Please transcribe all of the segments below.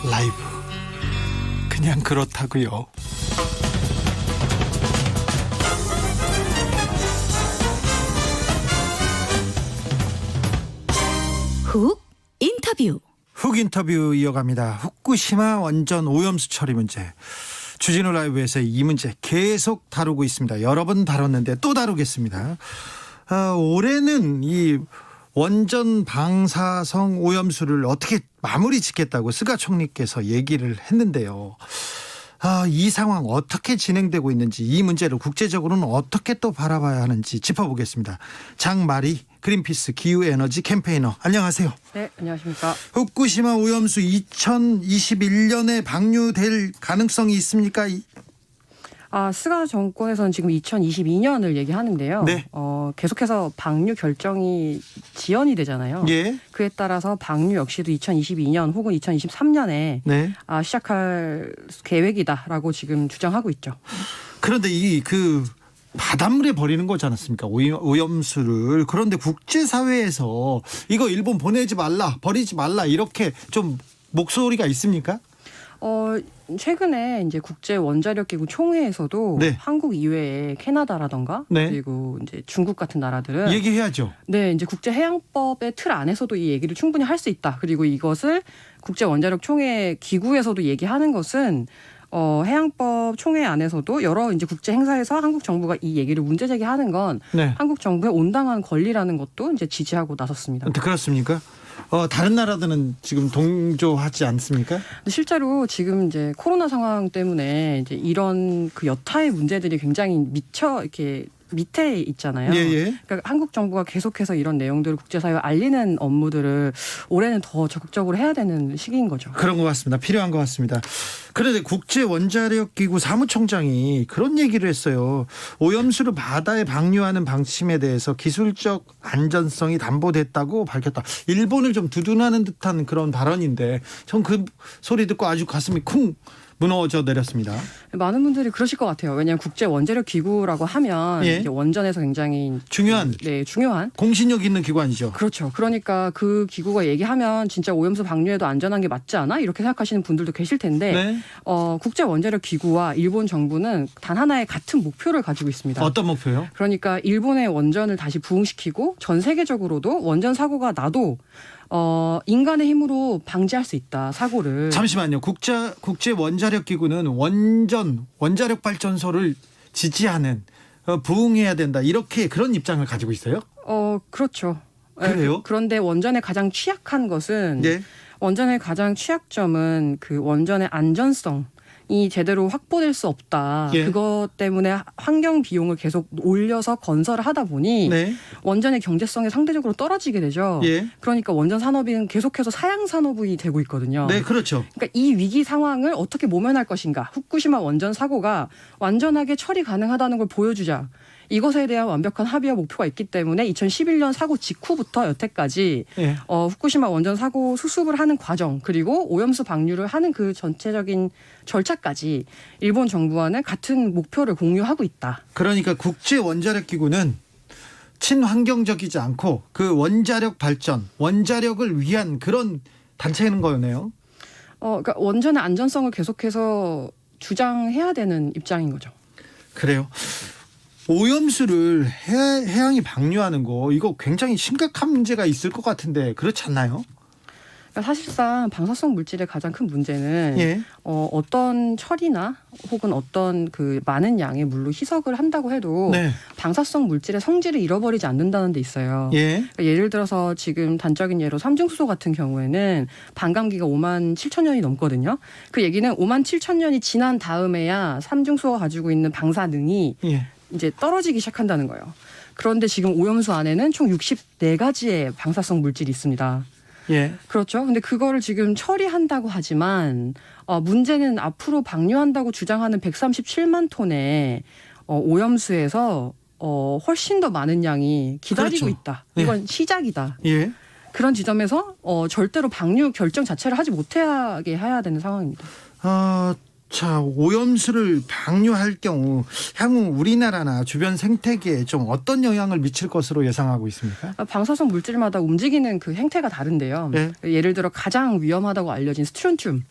라이브 그냥 그렇다고요. 훅 인터뷰. 훅 인터뷰 이어갑니다. 후쿠시마 원전 오염수 처리 문제. 주진우 라이브에서 이 문제 계속 다루고 있습니다. 여러 번 다뤘는데 또 다루겠습니다. 올해는 이 원전 방사성 오염수를 어떻게 마무리 짓겠다고 스가 총리께서 얘기를 했는데요. 이 상황 어떻게 진행되고 있는지, 이 문제를 국제적으로는 어떻게 또 바라봐야 하는지 짚어보겠습니다. 장마리 그린피스 기후에너지 캠페이너, 안녕하세요. 네, 안녕하십니까. 후쿠시마 오염수 2021년에 방류될 가능성이 있습니까? 스가 정권에서는 지금 2022년을 얘기하는데요. 네. 계속해서 방류 결정이 지연이 되잖아요. 예. 그에 따라서 방류 역시도 2022년 혹은 2023년에 네. 시작할 계획이다라고 지금 주장하고 있죠. 그런데 바닷물에 버리는 거지 않았습니까? 오염수를. 그런데 국제사회에서 이거 일본 보내지 말라, 버리지 말라, 이렇게 좀 목소리가 있습니까? 최근에 이제 국제 원자력 기구 총회에서도 네. 한국 이외에 캐나다라던가 네. 그리고 이제 중국 같은 나라들은 얘기해야죠. 네, 이제 국제 해양법의 틀 안에서도 이 얘기를 충분히 할 수 있다. 그리고 이것을 국제 원자력 총회 기구에서도 얘기하는 것은 해양법 총회 안에서도 여러 이제 국제 행사에서 한국 정부가 이 얘기를 문제 제기하는 건 네. 한국 정부의 온당한 권리라는 것도 이제 지지하고 나섰습니다. 그렇습니까? 다른 나라들은 지금 동조하지 않습니까? 근데 실제로 지금 이제 코로나 상황 때문에 이제 이런 그 여타의 문제들이 굉장히 이렇게 밑에 있잖아요. 예. 그러니까 한국 정부가 계속해서 이런 내용들을 국제사회에 알리는 업무들을 올해는 더 적극적으로 해야 되는 시기인 거죠. 그런 것 같습니다. 필요한 것 같습니다. 그런데 국제원자력기구 사무총장이 그런 얘기를 했어요. 오염수를 바다에 방류하는 방침에 대해서 기술적 안전성이 담보됐다고 밝혔다. 일본을 좀 두둔하는 듯한 그런 발언인데 전 그 소리 듣고 아주 가슴이 쿵 무너져 내렸습니다. 많은 분들이 그러실 것 같아요. 왜냐하면 국제 원자력 기구라고 하면 예. 이제 원전에서 굉장히 중요한 공신력 있는 기관이죠. 그렇죠. 그러니까 그 기구가 얘기하면 진짜 오염수 방류에도 안전한 게 맞지 않아? 이렇게 생각하시는 분들도 계실 텐데 네. 국제 원자력 기구와 일본 정부는 단 하나의 같은 목표를 가지고 있습니다. 어떤 목표요? 그러니까 일본의 원전을 다시 부흥시키고 전 세계적으로도 원전 사고가 나도 인간의 힘으로 방지할 수 있다, 사고를. 잠시만요. 국제 원자력 기구는 원자력 발전소를 지지하는 부흥해야 된다, 이렇게 그런 입장을 가지고 있어요? 그렇죠. 그래요? 그런데 원전의 가장 취약한 것은 네. 원전의 가장 취약점은 그 원전의 안전성이 제대로 확보될 수 없다. 예. 그것 때문에 환경 비용을 계속 올려서 건설을 하다 보니 네. 원전의 경제성이 상대적으로 떨어지게 되죠. 예. 그러니까 원전 산업은 계속해서 사양 산업이 되고 있거든요. 네, 그렇죠. 그러니까 이 위기 상황을 어떻게 모면할 것인가. 후쿠시마 원전 사고가 완전하게 처리 가능하다는 걸 보여주자. 이것에 대한 완벽한 합의와 목표가 있기 때문에 2011년 사고 직후부터 여태까지 예. 후쿠시마 원전 사고 수습을 하는 과정, 그리고 오염수 방류를 하는 그 전체적인 절차까지 일본 정부와는 같은 목표를 공유하고 있다. 그러니까 국제 원자력 기구는 친환경적이지 않고 그 원자력 발전, 원자력을 위한 그런 단체인 거네요. 그러니까 원전의 안전성을 계속해서 주장해야 되는 입장인 거죠. 그래요. 오염수를 해양이 방류하는 거, 이거 굉장히 심각한 문제가 있을 것 같은데 그렇지 않나요? 그러니까 사실상 방사성 물질의 가장 큰 문제는 예. 어떤 처리나 혹은 어떤 그 많은 양의 물로 희석을 한다고 해도 네. 방사성 물질의 성질을 잃어버리지 않는다는 데 있어요. 예. 그러니까 예를 들어서 지금 단적인 예로 삼중수소 같은 경우에는 반감기가 5만 7천 년이 넘거든요. 그 얘기는 5만 7천 년이 지난 다음에야 삼중수소가 가지고 있는 방사능이 예. 이제 떨어지기 시작한다는 거예요. 그런데 지금 오염수 안에는 총 64가지의 방사성 물질이 있습니다. 예. 그렇죠. 근데 그거를 지금 처리한다고 하지만 문제는 앞으로 방류한다고 주장하는 137만 톤의 오염수에서 훨씬 더 많은 양이 기다리고 그렇죠. 있다. 이건 시작이다. 예. 그런 지점에서 절대로 방류 결정 자체를 하지 못하게 해야 되는 상황입니다. 자, 오염수를 방류할 경우 향후 우리나라나 주변 생태계에 좀 어떤 영향을 미칠 것으로 예상하고 있습니까? 방사성 물질마다 움직이는 그 행태가 다른데요. 네. 예를 들어 가장 위험하다고 알려진 스트론튬.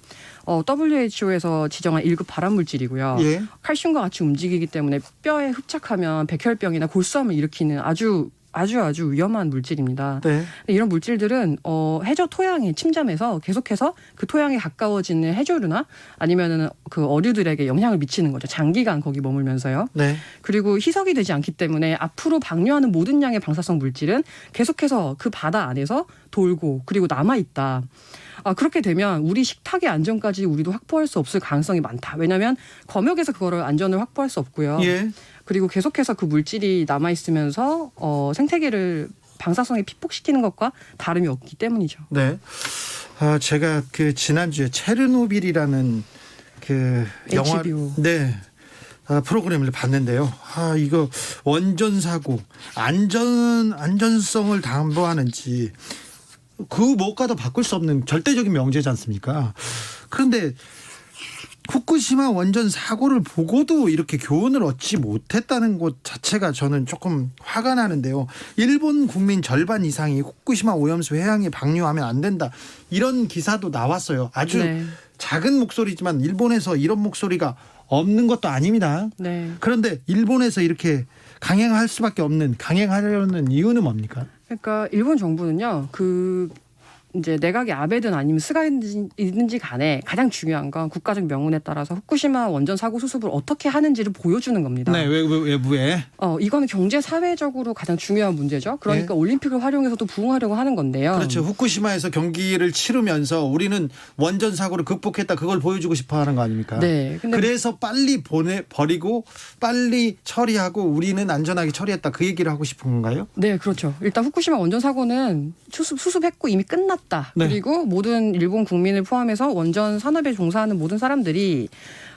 WHO에서 지정한 1급 발암 물질이고요. 예. 칼슘과 같이 움직이기 때문에 뼈에 흡착하면 백혈병이나 골수암을 일으키는 아주 위험한 물질입니다. 네. 이런 물질들은 해저 토양에 침잠해서 계속해서 그 토양에 가까워지는 해조류나 아니면은 그 어류들에게 영향을 미치는 거죠. 장기간 거기 머물면서요. 네. 그리고 희석이 되지 않기 때문에 앞으로 방류하는 모든 양의 방사성 물질은 계속해서 그 바다 안에서 돌고 그리고 남아 있다. 그렇게 되면 우리 식탁의 안전까지 우리도 확보할 수 없을 가능성이 많다. 왜냐하면 검역에서 그거를 안전을 확보할 수 없고요. 예. 그리고 계속해서 그 물질이 남아 있으면서 생태계를 방사성에 피폭시키는 것과 다름이 없기 때문이죠. 네. 제가 그 지난주에 체르노빌이라는 그 영화 HBO. 네. 프로그램을 봤는데요. 이거 원전 사고 안전성을 담보하는지 그 무엇과도 바꿀 수 없는 절대적인 명제지 않습니까? 그런데 후쿠시마 원전 사고를 보고도 이렇게 교훈을 얻지 못했다는 것 자체가 저는 조금 화가 나는데요. 일본 국민 절반 이상이 후쿠시마 오염수 해양에 방류하면 안 된다. 이런 기사도 나왔어요. 아주 네. 작은 목소리지만 일본에서 이런 목소리가 없는 것도 아닙니다. 네. 그런데 일본에서 이렇게 강행하려는 이유는 뭡니까? 그러니까 일본 정부는요. 이제 내각이 아베든 아니면 스가이든지 간에 가장 중요한 건 국가적 명운에 따라서 후쿠시마 원전 사고 수습을 어떻게 하는지를 보여주는 겁니다. 네, 외부에. 이거는 경제 사회적으로 가장 중요한 문제죠. 그러니까 네. 올림픽을 활용해서도 부응하려고 하는 건데요. 그렇죠. 후쿠시마에서 경기를 치르면서 우리는 원전 사고를 극복했다. 그걸 보여주고 싶어 하는 거 아닙니까? 네. 근데 그래서 빨리 버리고 빨리 처리하고 우리는 안전하게 처리했다. 그 얘기를 하고 싶은 건가요? 네, 그렇죠. 일단 후쿠시마 원전 사고는 수습했고 이미 끝났다. 네. 그리고 모든 일본 국민을 포함해서 원전 산업에 종사하는 모든 사람들이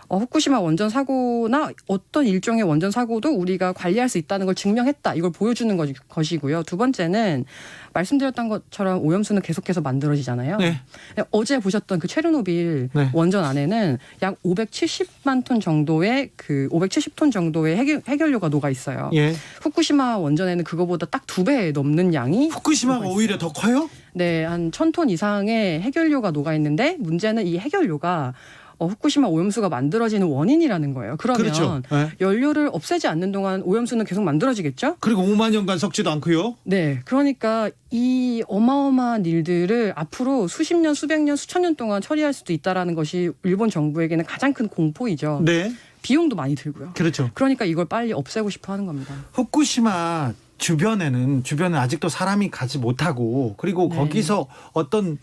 후쿠시마 원전 사고나 어떤 일종의 원전 사고도 우리가 관리할 수 있다는 걸 증명했다. 이걸 보여주는 것이고요. 두 번째는 말씀드렸던 것처럼 오염수는 계속해서 만들어지잖아요. 네. 어제 보셨던 그 체르노빌 네. 원전 안에는 약 570만 톤 정도의 570톤 정도의 해결료가 녹아 있어요. 예. 후쿠시마 원전에는 그거보다 딱 2배 넘는 양이 후쿠시마가 오히려 더 커요? 네, 한 1,000톤 이상의 해결료가 녹아 있는데 문제는 이 해결료가 후쿠시마 오염수가 만들어지는 원인이라는 거예요. 그러면 그렇죠. 네. 연료를 없애지 않는 동안 오염수는 계속 만들어지겠죠? 그리고 5만 년간 썩지도 않고요. 네, 그러니까 이 어마어마한 일들을 앞으로 수십 년, 수백 년, 수천 년 동안 처리할 수도 있다라는 것이 일본 정부에게는 가장 큰 공포이죠. 네. 비용도 많이 들고요. 그렇죠. 그러니까 이걸 빨리 없애고 싶어 하는 겁니다. 후쿠시마 주변에는 아직도 사람이 가지 못하고 그리고 네. 거기서 어떤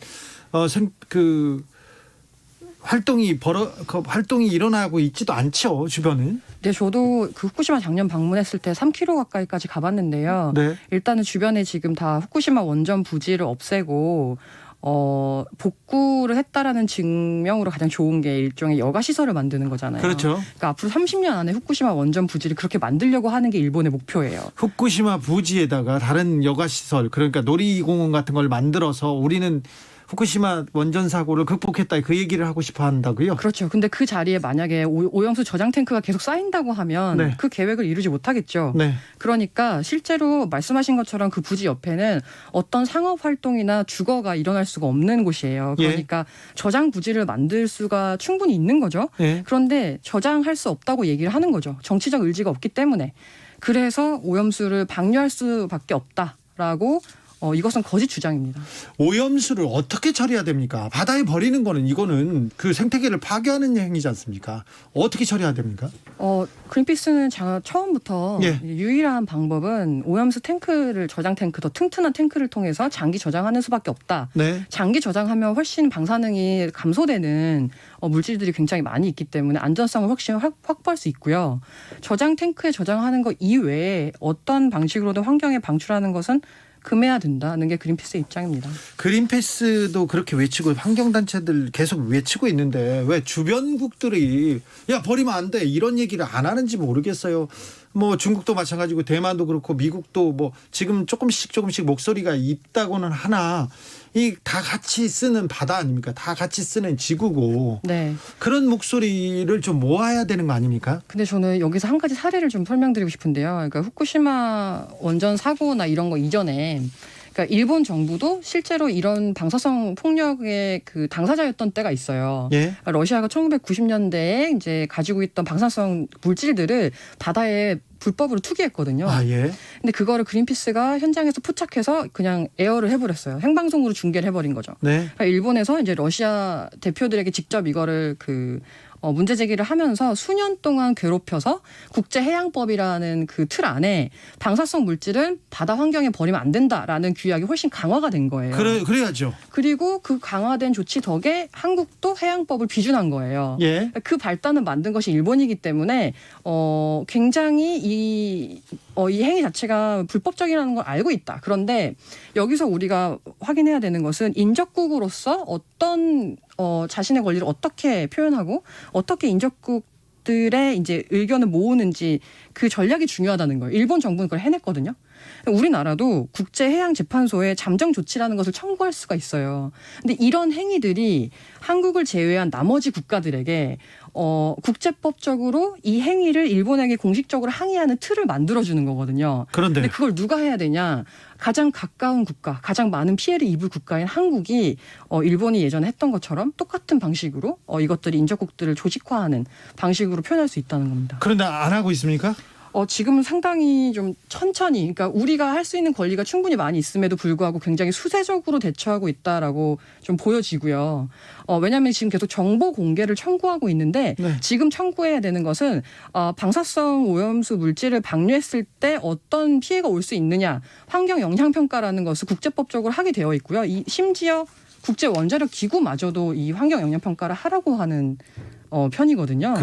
활동이 일어나고 있지도 않죠, 주변은. 네, 저도 그 후쿠시마 작년 방문했을 때 3km 가까이까지 가봤는데요. 네. 일단은 주변에 지금 다 후쿠시마 원전 부지를 없애고 복구를 했다라는 증명으로 가장 좋은 게 일종의 여가 시설을 만드는 거잖아요. 그렇죠. 그러니까 앞으로 30년 안에 후쿠시마 원전 부지를 그렇게 만들려고 하는 게 일본의 목표예요. 후쿠시마 부지에다가 다른 여가시설, 그러니까 놀이공원 같은 걸 만들어서 우리는 후쿠시마 원전 사고를 극복했다, 그 얘기를 하고 싶어 한다고요? 그렇죠. 근데 그 자리에 만약에 오염수 저장 탱크가 계속 쌓인다고 하면 네. 그 계획을 이루지 못하겠죠. 네. 그러니까 실제로 말씀하신 것처럼 그 부지 옆에는 어떤 상업 활동이나 주거가 일어날 수가 없는 곳이에요. 그러니까 저장 부지를 만들 수가 충분히 있는 거죠. 예. 그런데 저장할 수 없다고 얘기를 하는 거죠. 정치적 의지가 없기 때문에. 그래서 오염수를 방류할 수밖에 없다라고 이것은 거짓 주장입니다. 오염수를 어떻게 처리해야 됩니까? 바다에 버리는 거는 이거는 그 생태계를 파괴하는 행위지 않습니까? 어떻게 처리해야 됩니까? 그린피스는 처음부터 예. 유일한 방법은 오염수 저장 탱크, 더 튼튼한 탱크를 통해서 장기 저장하는 수밖에 없다. 네. 장기 저장하면 훨씬 방사능이 감소되는 물질들이 굉장히 많이 있기 때문에 안전성을 훨씬 확보할 수 있고요. 저장 탱크에 저장하는 것 이외에 어떤 방식으로든 환경에 방출하는 것은 금해야 된다는 게 그린피스의 입장입니다. 그린피스도 그렇게 외치고 환경단체들 계속 외치고 있는데 왜 주변국들이 야 버리면 안 돼 이런 얘기를 안 하는지 모르겠어요. 뭐 중국도 마찬가지고 대만도 그렇고 미국도 뭐 지금 조금씩 목소리가 있다고는 하나 이 다 같이 쓰는 바다 아닙니까? 다 같이 쓰는 지구고 네. 그런 목소리를 좀 모아야 되는 거 아닙니까? 근데 저는 여기서 한 가지 사례를 좀 설명드리고 싶은데요. 그러니까 후쿠시마 원전 사고나 이런 거 이전에 그러니까 일본 정부도 실제로 이런 방사성 폭력의 그 당사자였던 때가 있어요. 예. 그러니까 러시아가 1990년대에 이제 가지고 있던 방사성 물질들을 바다에 불법으로 투기했거든요. 아, 예. 근데 그거를 그린피스가 현장에서 포착해서 그냥 에어를 해버렸어요. 생방송으로 중계를 해버린 거죠. 네. 그러니까 일본에서 이제 러시아 대표들에게 직접 이거를 문제 제기를 하면서 수년 동안 괴롭혀서 국제해양법이라는 그 틀 안에 방사성 물질은 바다 환경에 버리면 안 된다라는 규약이 훨씬 강화가 된 거예요. 그래야죠. 그리고 그 강화된 조치 덕에 한국도 해양법을 비준한 거예요. 예. 그 발단을 만든 것이 일본이기 때문에 굉장히 이 행위 자체가 불법적이라는 걸 알고 있다. 그런데 여기서 우리가 확인해야 되는 것은 인접국으로서 어떤 자신의 권리를 어떻게 표현하고 어떻게 인접국들의 이제 의견을 모으는지 그 전략이 중요하다는 거예요. 일본 정부는 그걸 해냈거든요. 우리나라도 국제해양재판소에 잠정 조치라는 것을 청구할 수가 있어요. 근데 이런 행위들이 한국을 제외한 나머지 국가들에게 국제법적으로 이 행위를 일본에게 공식적으로 항의하는 틀을 만들어주는 거거든요. 그런데 근데 그걸 누가 해야 되냐? 가장 가까운 국가, 가장 많은 피해를 입을 국가인 한국이 일본이 예전에 했던 것처럼 똑같은 방식으로 이것들이 인접국들을 조직화하는 방식으로 표현할 수 있다는 겁니다. 그런데 안 하고 있습니까? 지금은 상당히 좀 천천히, 그러니까 우리가 할 수 있는 권리가 충분히 많이 있음에도 불구하고 굉장히 수세적으로 대처하고 있다라고 좀 보여지고요. 왜냐하면 지금 계속 정보 공개를 청구하고 있는데 네. 지금 청구해야 되는 것은 방사성 오염수 물질을 방류했을 때 어떤 피해가 올 수 있느냐, 환경 영향 평가라는 것을 국제법적으로 하게 되어 있고요. 심지어 국제 원자력 기구마저도 이 환경 영향 평가를 하라고 하는 편이거든요.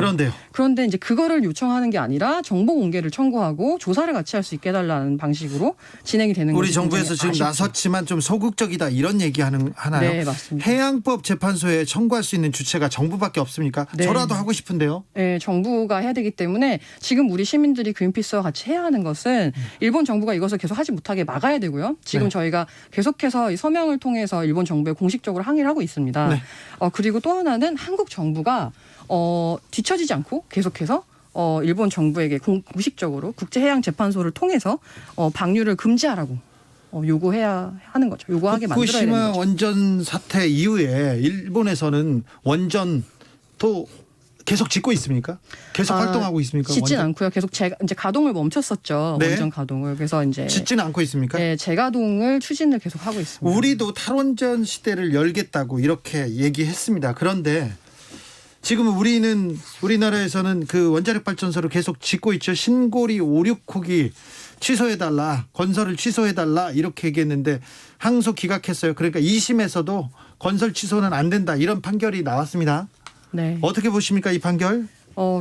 그런데 이제 그거를 요청하는 게 아니라 정보 공개를 청구하고 조사를 같이 할 수 있게 해달라는 방식으로 진행이 되는 거죠. 우리 정부에서 지금 아쉽죠. 나섰지만 좀 소극적이다 이런 얘기 하나요? 네, 맞습니다. 해양법 재판소에 청구할 수 있는 주체가 정부밖에 없습니까? 네. 저라도 하고 싶은데요. 네, 정부가 해야 되기 때문에 지금 우리 시민들이 그린피스와 같이 해야 하는 것은 일본 정부가 이것을 계속 하지 못하게 막아야 되고요. 지금 네. 저희가 계속해서 이 서명을 통해서 일본 정부에 공식적으로 항의를 하고 있습니다. 네. 그리고 또 하나는 한국 정부가 뒤처지지 않고 계속해서 일본 정부에게 공식적으로 국제해양재판소를 통해서 방류를 금지하라고 요구해야 하는 거죠. 요구하게 만들어야 되는 후쿠시마 거죠. 원전 사태 이후에 일본에서는 원전 또 계속 짓고 있습니까? 계속 활동하고 있습니까? 짓진 원전? 않고요. 계속 이제 가동을 멈췄었죠. 네. 원전 가동을. 그래서 이제 짓지는 않고 있습니까? 네, 재가동을 추진을 계속 하고 있습니다. 우리도 탈원전 시대를 열겠다고 이렇게 얘기했습니다. 그런데 지금 우리나라에서는 그 원자력 발전소를 계속 짓고 있죠. 신고리 5, 6호기 취소해달라, 건설을 취소해달라 이렇게 얘기했는데 항소 기각했어요. 그러니까 2심에서도 건설 취소는 안 된다 이런 판결이 나왔습니다. 네. 어떻게 보십니까 이 판결?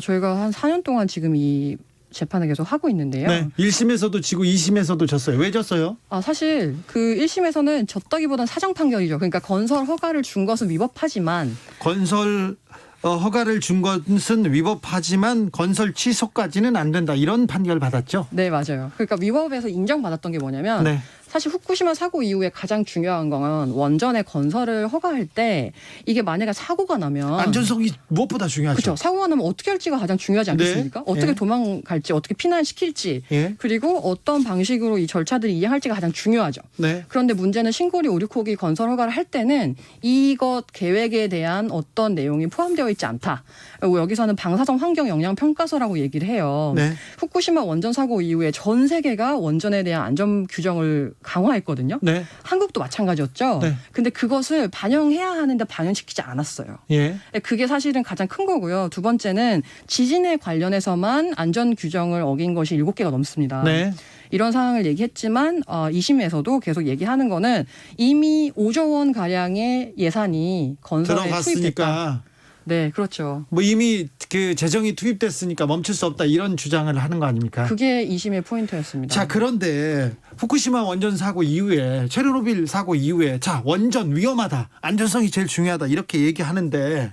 저희가 한 4년 동안 지금 이 재판을 계속 하고 있는데요. 네. 1심에서도 지고 2심에서도 졌어요. 왜 졌어요? 사실 그 1심에서는 졌다기보단 사정 판결이죠. 그러니까 건설 허가를 준 것은 위법하지만 건설 허가를 준 것은 위법하지만 건설 취소까지는 안 된다 이런 판결 받았죠. 네, 맞아요. 그러니까 위법에서 인정받았던 게 뭐냐면 네. 사실 후쿠시마 사고 이후에 가장 중요한 건 원전의 건설을 허가할 때 이게 만약에 사고가 나면 안전성이 무엇보다 중요하죠. 그렇죠. 사고가 나면 어떻게 할지가 가장 중요하지 않겠습니까? 네. 어떻게 예. 도망갈지, 어떻게 피난시킬지, 예. 그리고 어떤 방식으로 이 절차들을 이행할지가 가장 중요하죠. 네. 그런데 문제는 신고리 5, 6호기 건설 허가를 할 때는 이것 계획에 대한 어떤 내용이 포함되어 있지 않다. 그리고 여기서는 방사성 환경 영향 평가서라고 얘기를 해요. 네. 후쿠시마 원전 사고 이후에 전 세계가 원전에 대한 안전 규정을 강화했거든요. 네. 한국도 마찬가지였죠. 네. 근데 그것을 반영해야 하는데 반영시키지 않았어요. 예. 그게 사실은 가장 큰 거고요. 두 번째는 지진에 관련해서만 안전 규정을 어긴 것이 7개가 넘습니다. 네. 이런 상황을 얘기했지만 2심에서도 계속 얘기하는 거는 이미 5조 원 가량의 예산이 건설에 투입됐다. 들어갔으니까 네, 그렇죠. 뭐 이미 그 재정이 투입됐으니까 멈출 수 없다 이런 주장을 하는 거 아닙니까? 그게 2심의 포인트였습니다. 자, 그런데 후쿠시마 원전 사고 이후에 체르노빌 사고 이후에 자, 원전 위험하다. 안전성이 제일 중요하다. 이렇게 얘기하는데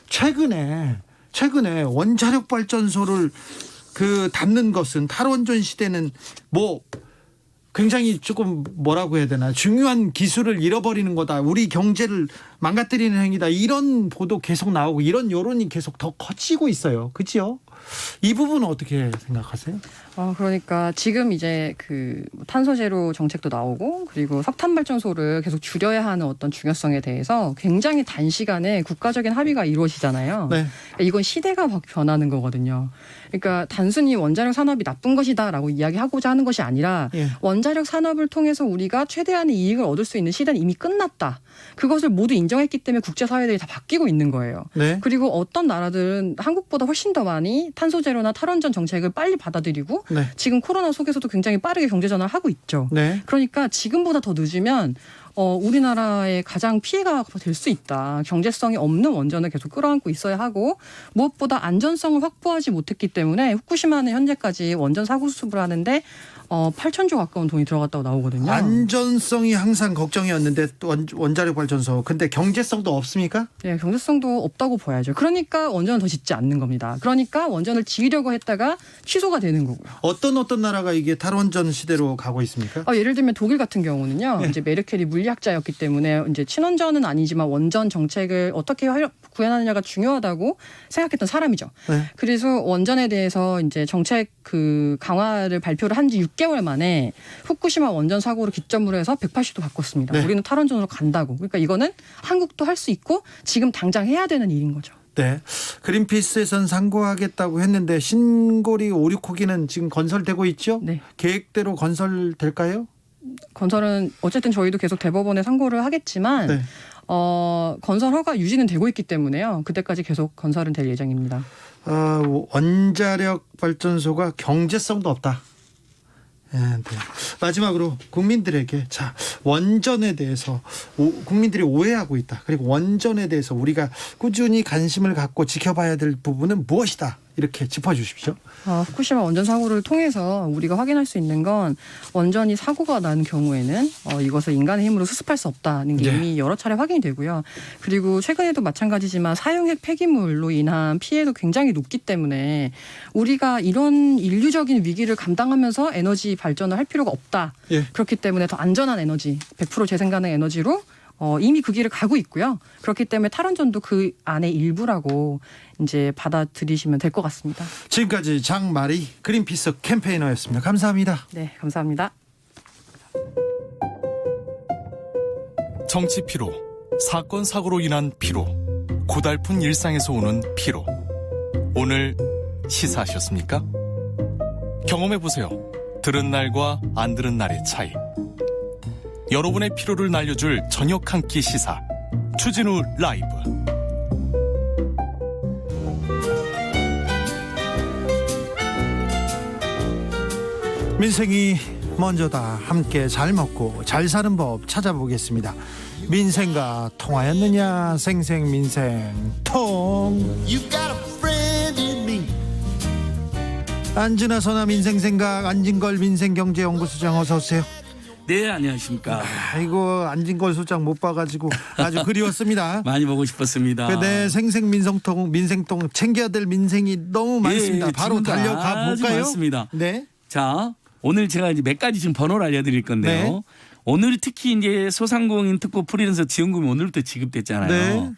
최근에 원자력 발전소를 그 담는 것은 탈원전 시대는 뭐 굉장히 조금 뭐라고 해야 되나 중요한 기술을 잃어버리는 거다. 우리 경제를 망가뜨리는 행위다. 이런 보도 계속 나오고 이런 여론이 계속 더 커지고 있어요. 그렇죠? 이 부분은 어떻게 생각하세요? 그러니까 지금 이제 그 탄소 제로 정책도 나오고 그리고 석탄 발전소를 계속 줄여야 하는 어떤 중요성에 대해서 굉장히 단시간에 국가적인 합의가 이루어지잖아요. 네. 그러니까 이건 시대가 막 변하는 거거든요. 그러니까 단순히 원자력 산업이 나쁜 것이다라고 이야기하고자 하는 것이 아니라 예. 원자력 산업을 통해서 우리가 최대한의 이익을 얻을 수 있는 시대는 이미 끝났다. 그것을 모두 인정했기 때문에 국제사회들이 다 바뀌고 있는 거예요. 네. 그리고 어떤 나라들은 한국보다 훨씬 더 많이 탄소 제로나 탈원전 정책을 빨리 받아들이고 네. 지금 코로나 속에서도 굉장히 빠르게 경제 전환을 하고 있죠. 네. 그러니까 지금보다 더 늦으면 우리나라의 가장 피해가 될 수 있다. 경제성이 없는 원전을 계속 끌어안고 있어야 하고 무엇보다 안전성을 확보하지 못했기 때문에 후쿠시마는 현재까지 원전 사고 수습을 하는데 8천조 가까운 돈이 들어갔다고 나오거든요. 안전성이 항상 걱정이었는데 또 원자력 발전소 근데 경제성도 없습니까? 네, 경제성도 없다고 봐야죠. 그러니까 원전을 더 짓지 않는 겁니다. 그러니까 원전을 지으려고 했다가 취소가 되는 거고요. 어떤 나라가 이게 탈원전 시대로 가고 있습니까? 예를 들면 독일 같은 경우는요. 네. 이제 메르켈이 물리학자였기 때문에 이제 친원전은 아니지만 원전 정책을 어떻게 구현하느냐가 중요하다고 생각했던 사람이죠. 네. 그래서 원전에 대해서 이제 정책 그 강화를 발표를 한 지 6개월 만에 후쿠시마 원전 사고를 기점으로 해서 180도 바꿨습니다. 네. 우리는 탈원전으로 간다고. 그러니까 이거는 한국도 할 수 있고 지금 당장 해야 되는 일인 거죠. 네. 그린피스에선 상고하겠다고 했는데 신고리 5, 6호기는 지금 건설되고 있죠? 네. 계획대로 건설될까요? 건설은 어쨌든 저희도 계속 대법원에 상고를 하겠지만 네. 건설 허가 유지는 되고 있기 때문에요. 그때까지 계속 건설은 될 예정입니다. 원자력 발전소가 경제성도 없다. 네. 마지막으로 국민들에게 원전에 대해서 국민들이 오해하고 있다. 그리고 원전에 대해서 우리가 꾸준히 관심을 갖고 지켜봐야 될 부분은 무엇이다. 이렇게 짚어주십시오. 후쿠시마 원전 사고를 통해서 우리가 확인할 수 있는 건 원전이 사고가 난 경우에는 이것을 인간의 힘으로 수습할 수 없다는 게 네. 이미 여러 차례 확인이 되고요. 그리고 최근에도 마찬가지지만 사용핵 폐기물로 인한 피해도 굉장히 높기 때문에 우리가 이런 인류적인 위기를 감당하면서 에너지 발전을 할 필요가 없다. 예. 그렇기 때문에 더 안전한 에너지, 100% 재생 가능 에너지로 이미 그 길을 가고 있고요. 그렇기 때문에 탈원전도 그 안의 일부라고 이제 받아들이시면 될 것 같습니다. 지금까지 장마리 그린피스 캠페이너였습니다. 감사합니다. 네, 감사합니다. 정치 피로, 사건 사고로 인한 피로, 고달픈 일상에서 오는 피로. 오늘 시사하셨습니까? 경험해보세요. 들은 날과 안 들은 날의 차이. 여러분의 피로를 날려줄 저녁 한 끼 시사 추진우 라이브. 민생이 먼저다. 함께 잘 먹고 잘 사는 법 찾아보겠습니다. 민생과 통하였느냐. 생생민생통. 안진아 선아 민생생각 안진걸 민생경제연구소장 어서 오세요. 네, 안녕하십니까. 아이고 안진걸 소장 못 봐가지고 아주 그리웠습니다. 많이 보고 싶었습니다. 네, 생생민생통 민생통 챙겨야 될 민생이 너무 많습니다. 예, 바로 지금도 달려가 아주 볼까요? 많습니다. 네. 자, 오늘 제가 이제 몇 가지 지금 번호를 알려드릴 건데요. 네. 오늘 특히 이제 소상공인 특구 프리랜서 지원금이 오늘부터 지급됐잖아요. 네.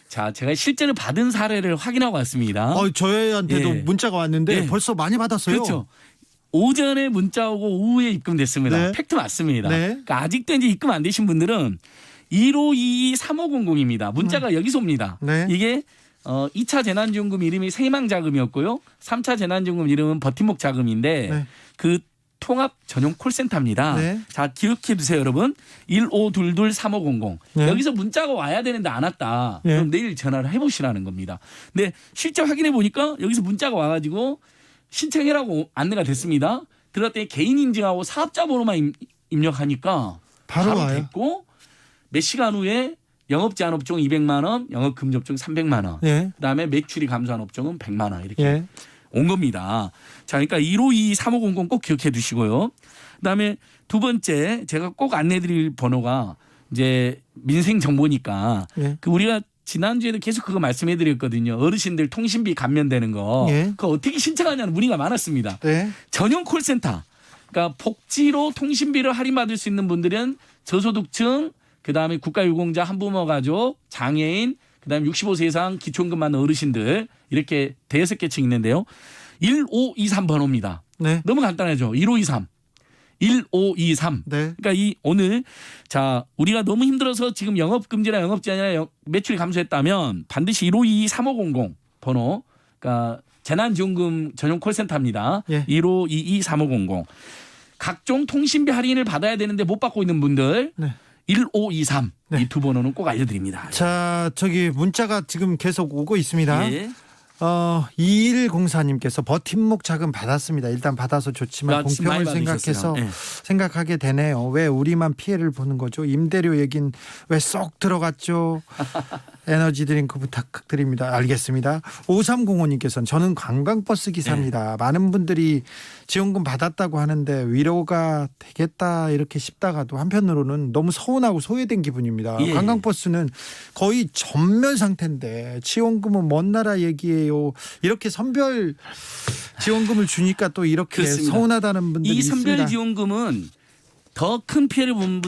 자, 제가 실제로 받은 사례를 확인하고 왔습니다. 저희한테도 예. 문자가 왔는데 예. 벌써 많이 받았어요. 그렇죠. 오전에 문자 오고 오후에 입금됐습니다. 네. 팩트 맞습니다. 네. 그러니까 아직도 이제 입금 안 되신 분들은 1522-3500입니다. 문자가 여기서 옵니다. 네. 이게 2차 재난지원금 이름이 세희망자금이었고요. 3차 재난지원금 이름은 버팀목 자금인데 네. 그 통합 전용 콜센터입니다. 네. 자, 기억해 두세요, 여러분. 1522-3500. 네. 여기서 문자가 와야 되는데 안 왔다. 네. 그럼 내일 전화를 해보시라는 겁니다. 근데 실제 확인해 보니까 여기서 문자가 와가지고 신청해라고 안내가 됐습니다. 들어갔더니 개인 인증하고 사업자 번호만 입력하니까 바로 와요. 됐고 몇 시간 후에 영업 제한 업종 200만 원, 영업 금지 업종 300만 원. 예. 그다음에 매출이 감소한 업종은 100만 원 이렇게 예. 온 겁니다. 자, 그러니까 1522-3500 꼭 기억해 두시고요. 그다음에 두 번째 제가 꼭 안내드릴 번호가 이제 민생 정보니까 예. 그 우리가 지난주에도 계속 그거 말씀해드렸거든요. 어르신들 통신비 감면되는 거. 예. 그거 어떻게 신청하냐는 문의가 많았습니다. 네. 전용 콜센터. 그러니까 복지로 통신비를 할인받을 수 있는 분들은 저소득층, 그다음에 국가유공자, 한부모 가족, 장애인, 그다음에 65세 이상 기초임금 받는 어르신들 이렇게 대여섯 계층 있는데요. 1523 번호입니다. 네. 너무 간단하죠. 1523. 1523. 네. 그러니까 이 오늘 자 우리가 너무 힘들어서 지금 영업 금지나 영업 제한이나 매출이 감소했다면 반드시 1522-3500 번호. 그러니까 재난지원금 전용 콜센터입니다. 예. 1522-3500. 각종 통신비 할인을 받아야 되는데 못 받고 있는 분들 네. 1523 네. 이 두 번호는 꼭 알려드립니다. 자, 저기 문자가 지금 계속 오고 있습니다. 예. 2104님께서 버팀목 자금 받았습니다. 일단 받아서 좋지만 야, 진짜 많이 공평을 받으셨어요. 생각해서 예. 생각하게 되네요. 왜 우리만 피해를 보는 거죠? 임대료 얘긴 왜 쏙 들어갔죠? 에너지 드링크 부탁드립니다. 알겠습니다. 5305님께서는 저는 관광버스 기사입니다. 많은 분들이 지원금 받았다고 하는데 위로가 되겠다 이렇게 싶다가도 한편으로는 너무 서운하고 소외된 기분입니다. 예. 관광버스는 거의 전멸 상태인데 지원금은 먼 나라 얘기예요. 이렇게 선별 지원금을 주니까 또 이렇게 그렇습니다. 서운하다는 분들이 이 있습니다. 선별 지원금은 더 큰 피해를 본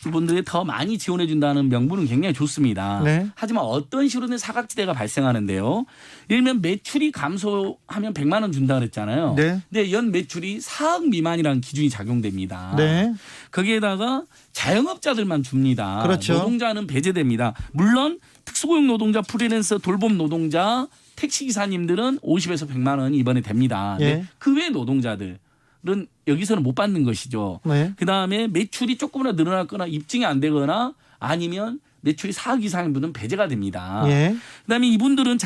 분들이 더 많이 지원해 준다는 명분은 굉장히 좋습니다. 네. 하지만 어떤 식으로든 사각지대가 발생하는데요. 예를 들면 매출이 감소하면 100만 원 준다 그랬잖아요. 네. 근데 연 매출이 4억 미만이라는 기준이 작용됩니다. 네. 거기에다가 자영업자들만 줍니다. 그렇죠. 노동자는 배제됩니다. 물론 특수고용 노동자, 프리랜서, 돌봄 노동자, 택시기사님들은 50에서 100만 원 이번에 됩니다. 예. 근데 그 외 노동자들은 여기서는 못 받는 것이죠. 네. 그다음에 매출이 조금이나 늘어났거나 입증이 안 되거나 아니면 매출이 4억 이상인 분은 배제가 됩니다. 예. 그다음에 이분들은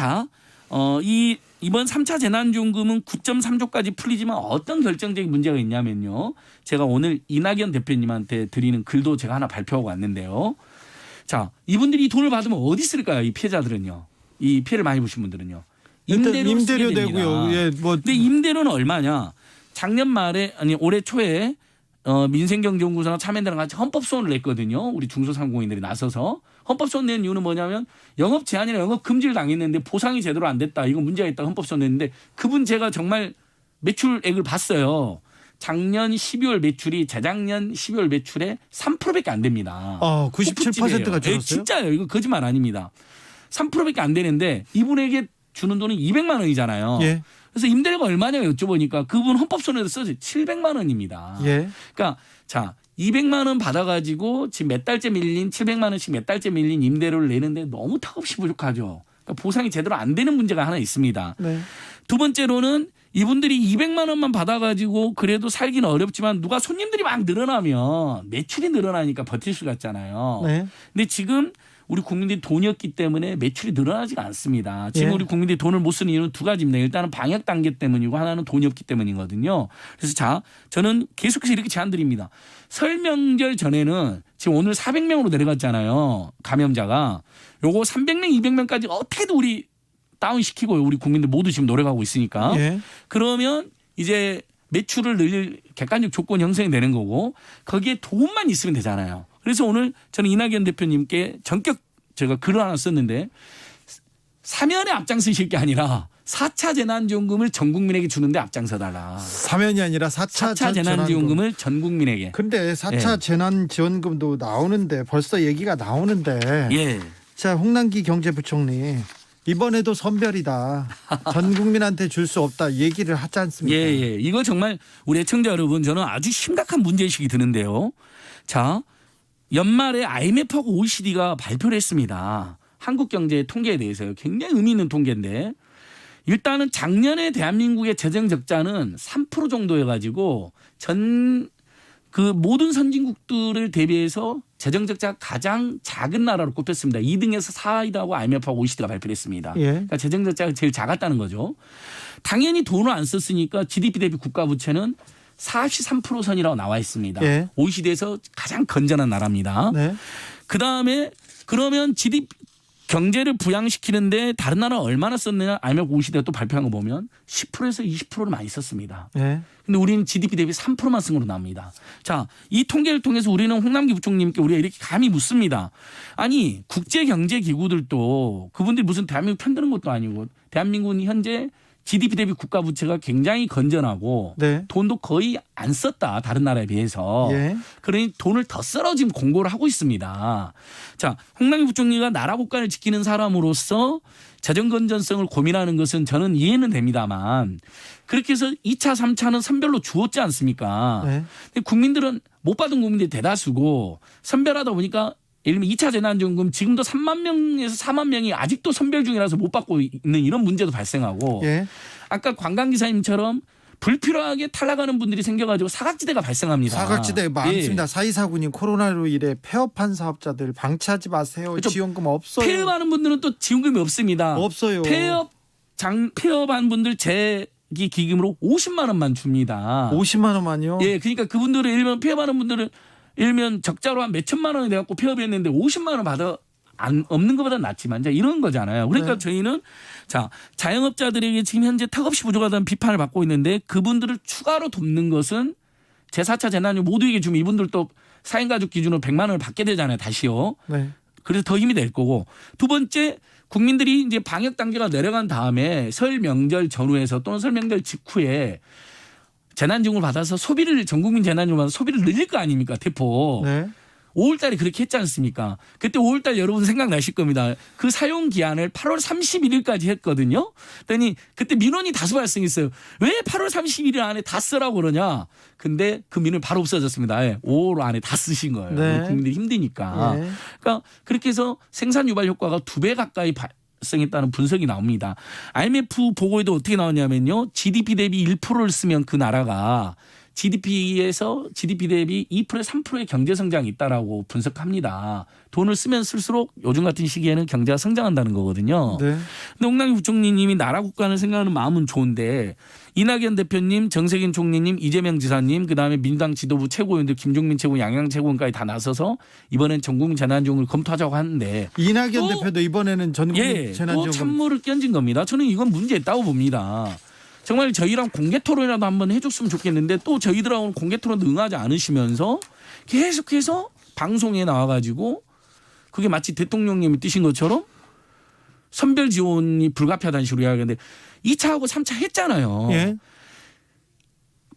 이번 3차 재난지원금은 9.3조까지 풀리지만 어떤 결정적인 문제가 있냐면요. 제가 오늘 이낙연 대표님한테 드리는 글도 제가 하나 발표하고 왔는데요. 자, 이분들이 이 돈을 받으면 어디 쓸까요? 이 피해자들은요. 이 피해를 많이 보신 분들은요. 일단 임대료 임대료 내고요. 예, 뭐 근데 임대료는 얼마냐? 작년 말에 올해 초에 민생경제연구소나 참여연대랑 같이 헌법소원을 냈거든요. 우리 중소상공인들이 나서서 헌법소원 낸 이유는 뭐냐면 영업 제한이나 영업 금지를 당했는데 보상이 제대로 안 됐다. 이건 문제가 있다. 헌법소원 냈는데 그분 제가 정말 매출액을 봤어요. 작년 12월 매출이 재작년 12월 매출의 3%밖에 안 됩니다. 97%가 줄었어요? 진짜요. 이거 거짓말 아닙니다. 3%밖에 안 되는데 이분에게 주는 돈은 200만 원이잖아요. 예. 그래서 임대료가 얼마냐 여쭤보니까 그분 헌법소원에도 써져 700만 원입니다. 예. 그러니까 자 200만 원 받아가지고 지금 몇 달째 밀린 700만 원씩 몇 달째 밀린 임대료를 내는데 너무 턱없이 부족하죠. 그러니까 보상이 제대로 안 되는 문제가 하나 있습니다. 네. 두 번째로는 이분들이 200만 원만 받아가지고 그래도 살기는 어렵지만 누가 손님들이 막 늘어나면 매출이 늘어나니까 버틸 수가 있잖아요. 네. 근데 지금 우리 국민들이 돈이 없기 때문에 매출이 늘어나지가 않습니다. 지금 예. 우리 국민들이 돈을 못 쓰는 이유는 두 가지입니다. 일단은 방역 단계 때문이고 하나는 돈이 없기 때문이거든요. 그래서 자, 저는 계속해서 이렇게 제안드립니다. 설 명절 전에는 지금 오늘 400명으로 내려갔잖아요. 감염자가. 요거 300명, 200명까지 어떻게든 우리 다운시키고 우리 국민들 모두 지금 노력하고 있으니까. 예. 그러면 이제 매출을 늘릴 객관적 조건 형성이 되는 거고 거기에 돈만 있으면 되잖아요. 그래서 오늘 저는 이낙연 대표님께 전격 제가 글을 하나 썼는데 사면에 앞장서실 게 아니라 4차 재난지원금을 전 국민에게 주는데 앞장서달라. 사면이 아니라 4차 4차 재난지원금을 전 국민에게. 근데 4차 예. 재난지원금도 나오는데 벌써 얘기가 나오는데 예. 자, 홍남기 경제부총리 이번에도 선별이다. 전 국민한테 줄 수 없다 얘기를 하지 않습니까? 예, 예. 이거 정말 우리 애청자 여러분 저는 아주 심각한 문제의식이 드는데요. 자, 연말에 IMF하고 OECD가 발표를 했습니다. 한국 경제 통계에 대해서요. 굉장히 의미 있는 통계인데 일단은 작년에 대한민국의 재정 적자는 3% 정도여가지고 그 모든 선진국들을 대비해서 재정 적자가 가장 작은 나라로 꼽혔습니다. 2등에서 4위라고 IMF하고 OECD가 발표를 했습니다. 예. 그러니까 재정 적자가 제일 작았다는 거죠. 당연히 돈을 안 썼으니까 GDP 대비 국가 부채는 43% 선이라고 나와 있습니다. 예. OECD에서 가장 건전한 나라입니다. 네. 그다음에 그러면 GDP 경제를 부양시키는데 다른 나라 얼마나 썼느냐 IMF OECD가 또 발표한 거 보면 10%에서 20%를 많이 썼습니다. 예. 근데 우리는 GDP 대비 3%만 쓴 걸로 나옵니다. 자, 이 통계를 통해서 우리는 홍남기 부총님께 우리가 이렇게 감히 묻습니다. 아니 국제경제기구들도 그분들이 무슨 대한민국 편드는 것도 아니고 대한민국은 현재 GDP 대비 국가 부채가 굉장히 건전하고 네. 돈도 거의 안 썼다. 다른 나라에 비해서. 예. 그러니 돈을 더 쓸어 지금 공고를 하고 있습니다. 자, 홍남기 부총리가 나라 국가를 지키는 사람으로서 재정 건전성을 고민하는 것은 저는 이해는 됩니다만 그렇게 해서 2차, 3차는 선별로 주었지 않습니까? 네. 근데 국민들은 못 받은 국민들이 대다수고 선별하다 보니까 예를 들면 2차 재난지원금 지금도 3만 명에서 4만 명이 아직도 선별 중이라서 못 받고 있는 이런 문제도 발생하고 예. 아까 관광기사님처럼 불필요하게 탈락하는 분들이 생겨가지고 사각지대가 발생합니다. 사각지대 많습니다. 예. 4249님 코로나로 인해 폐업한 사업자들 방치하지 마세요. 그렇죠. 지원금 없어요. 폐업하는 분들은 또 지원금이 없습니다. 없어요. 폐업한 분들 재기 기금으로 50만 원만 줍니다. 50만 원만요. 예, 그러니까 그분들은 일면 폐업하는 분들은 일면 적자로 한 몇천만 원이 돼갖고 폐업했는데 50만 원 받아 없는 것보다 낫지만 이제 이런 거잖아요. 그러니까 네. 저희는 자 자영업자들에게 지금 현재 턱없이 부족하다는 비판을 받고 있는데 그분들을 추가로 돕는 것은 제4차 재난이 모두에게 주면 이분들도 4인 가족 기준으로 100만 원을 받게 되잖아요. 다시요. 네. 그래서 더 힘이 될 거고 두 번째 국민들이 이제 방역 단계가 내려간 다음에 설 명절 전후에서 또는 설 명절 직후에 재난지원금을 받아서 소비를 전 국민 재난지원금 받아서 소비를 늘릴 거 아닙니까 대폭. 네. 5월 달에 그렇게 했지 않습니까? 그때 5월 달 여러분 생각나실 겁니다. 그 사용 기한을 8월 31일까지 했거든요. 그랬더니 그때 민원이 다수 발생했어요. 왜 8월 31일 안에 다 쓰라고 그러냐. 근데 그 민원이 바로 없어졌습니다. 예, 5월 안에 다 쓰신 거예요. 네. 국민들이 힘드니까. 네. 그러니까 그렇게 해서 생산 유발 효과가 2배 가까이 발생했다는 분석이 나옵니다. IMF 보고에도 어떻게 나오냐면요. GDP 대비 1%를 쓰면 그 나라가 GDP에서 GDP 대비 2%에 3%의 경제 성장이 있다라고 분석합니다. 돈을 쓰면 쓸수록 요즘 같은 시기에는 경제가 성장한다는 거거든요. 네. 근데 홍남기 부총리님이 나라 국가를 생각하는 마음은 좋은데 이낙연 대표님, 정세균 총리님, 이재명 지사님, 그다음에 민주당 지도부 최고위원들 김종민 최고, 양양 최고위원까지 다 나서서 이번엔 전국민 재난지원금을 검토하자고 하는데 이낙연 또, 대표도 이번에는 전국민 예, 또 재난지원금 찬물을 끼얹은 겁니다. 저는 이건 문제 있다고 봅니다. 정말 저희랑 공개 토론이라도 한번 해줬으면 좋겠는데 또 저희들하고는 공개 토론도 응하지 않으시면서 계속해서 방송에 나와가지고 그게 마치 대통령님이 뜨신 것처럼 선별 지원이 불가피하다는 식으로 이야기하는데 2차하고 3차 했잖아요. 예.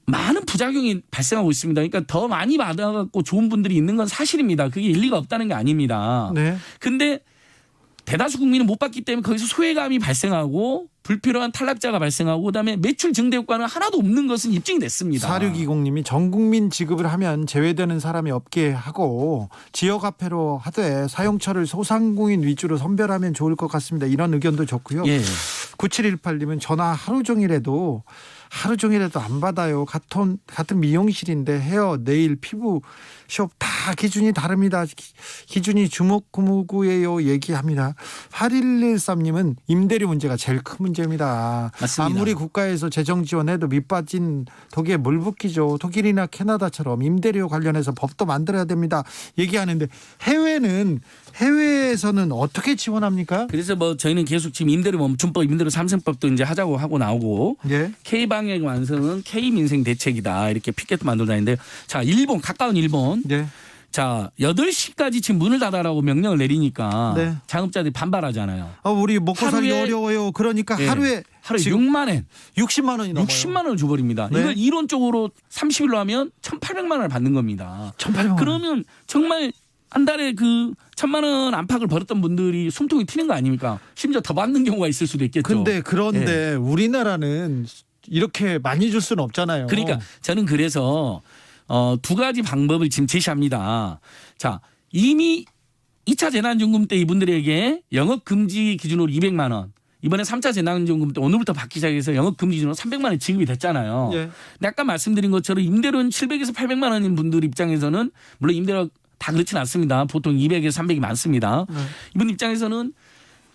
많은 부작용이 발생하고 있습니다. 그러니까 더 많이 받아갖고 좋은 분들이 있는 건 사실입니다. 그게 일리가 없다는 게 아닙니다. 네. 근데 대다수 국민은 못 받기 때문에 거기서 소외감이 발생하고 불필요한 탈락자가 발생하고 그다음에 매출 증대 효과는 하나도 없는 것은 입증이 됐습니다. 4620님이 전국민 지급을 하면 제외되는 사람이 없게 하고 지역화폐로 하되 사용처를 소상공인 위주로 선별하면 좋을 것 같습니다. 이런 의견도 좋고요. 예. 9718님은 전화 하루 종일해도 안 받아요. 같은 미용실인데 헤어, 네일, 피부숍 다 기준이 다릅니다. 기준이 주먹구무구예요. 얘기합니다. 8113님은 임대료 문제가 제일 큰 문제입니다. 맞습니다. 아무리 국가에서 재정 지원해도 밑빠진 독에 물 붓기죠. 독일이나 캐나다처럼 임대료 관련해서 법도 만들어야 됩니다. 얘기하는데 해외에서는 어떻게 지원합니까? 그래서 뭐 저희는 계속 지금 임대료 멈춤법, 임대료 삼생법도 이제 하자고 하고 나오고 예. K방역 완성은 K민생 대책이다 이렇게 피켓도 만들어 다니는데 자 일본 가까운 일본 네. 자 8시까지 지금 문을 닫아라고 명령을 내리니까 네. 자영업자들이 반발하잖아요. 우리 먹고 살기 하루에- 어려워요. 그러니까 예. 하루에 하루에 6만 원, 60만 원이 넘어요. 60만 원을 줘버립니다. 네. 이걸 이론적으로 30일로 하면 1,800만 원을 받는 겁니다. 1,800만 원. 그러면 정말 한 달에 그 1,000만 원 안팎을 벌었던 분들이 숨통이 튀는 거 아닙니까? 심지어 더 받는 경우가 있을 수도 있겠죠. 그런데 우리나라는 이렇게 많이 줄 수는 없잖아요. 그러니까 저는 그래서 두 가지 방법을 지금 제시합니다. 자, 이미 2차 재난지원금 때 이분들에게 영업 금지 기준으로 200만 원. 이번에 3차 재난지원금 때 오늘부터 받기 시작해서 영업 금지 기준으로 300만 원 지급이 됐잖아요. 예. 근데 아까 말씀드린 것처럼 임대료는 700에서 800만 원인 분들 입장에서는 물론 임대료 다 그렇진 않습니다. 보통 200에서 300이 많습니다. 네. 이분 입장에서는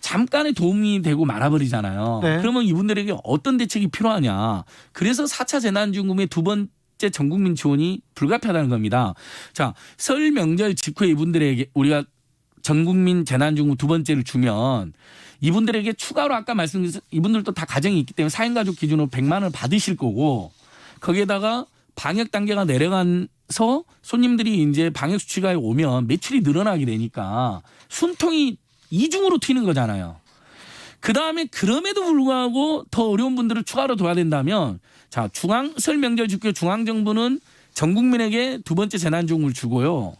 잠깐의 도움이 되고 말아버리잖아요. 네. 그러면 이분들에게 어떤 대책이 필요하냐. 그래서 4차 재난지원금의 두 번째 전국민 지원이 불가피하다는 겁니다. 자, 설 명절 직후에 이분들에게 우리가 전국민 재난지원금 두 번째를 주면 이분들에게 추가로 아까 말씀드린 이분들도 다 가정이 있기 때문에 4인 가족 기준으로 100만 원을 받으실 거고 거기에다가 방역 단계가 내려가서 손님들이 이제 방역 수치가 오면 매출이 늘어나게 되니까 숨통이 이중으로 튀는 거잖아요. 그다음에 그럼에도 불구하고 더 어려운 분들을 추가로 도와야 된다면 자, 설 명절 직후 중앙정부는 전 국민에게 두 번째 재난지원금을 주고요.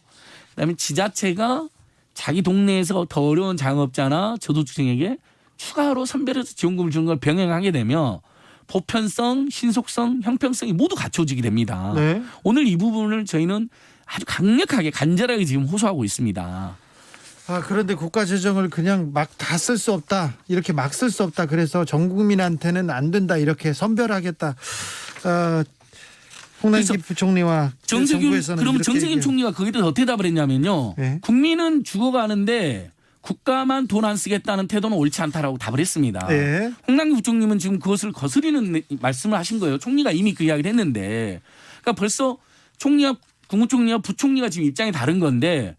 그다음에 지자체가 자기 동네에서 더 어려운 자영업자나 저소득층에게 추가로 선별해서 지원금을 주는 걸 병행하게 되면 보편성, 신속성, 형평성이 모두 갖춰지게 됩니다. 네. 오늘 이 부분을 저희는 아주 강력하게 간절하게 지금 호소하고 있습니다. 그런데 국가 재정을 그냥 막 다 쓸 수 없다. 이렇게 막 쓸 수 없다. 그래서 전 국민한테는 안 된다. 이렇게 선별하겠다. 홍남기 부총리와 정부에서는 그러면 이렇게 정세균 얘기해요. 총리가 거기에 대해서 어떻게 답을 했냐면요. 네. 국민은 죽어가는데 국가만 돈 안 쓰겠다는 태도는 옳지 않다라고 답을 했습니다. 네. 홍남기 부총리는 지금 그것을 거스리는 말씀을 하신 거예요. 총리가 이미 그 이야기를 했는데. 그러니까 벌써 총리와 국무총리와 부총리가 지금 입장이 다른 건데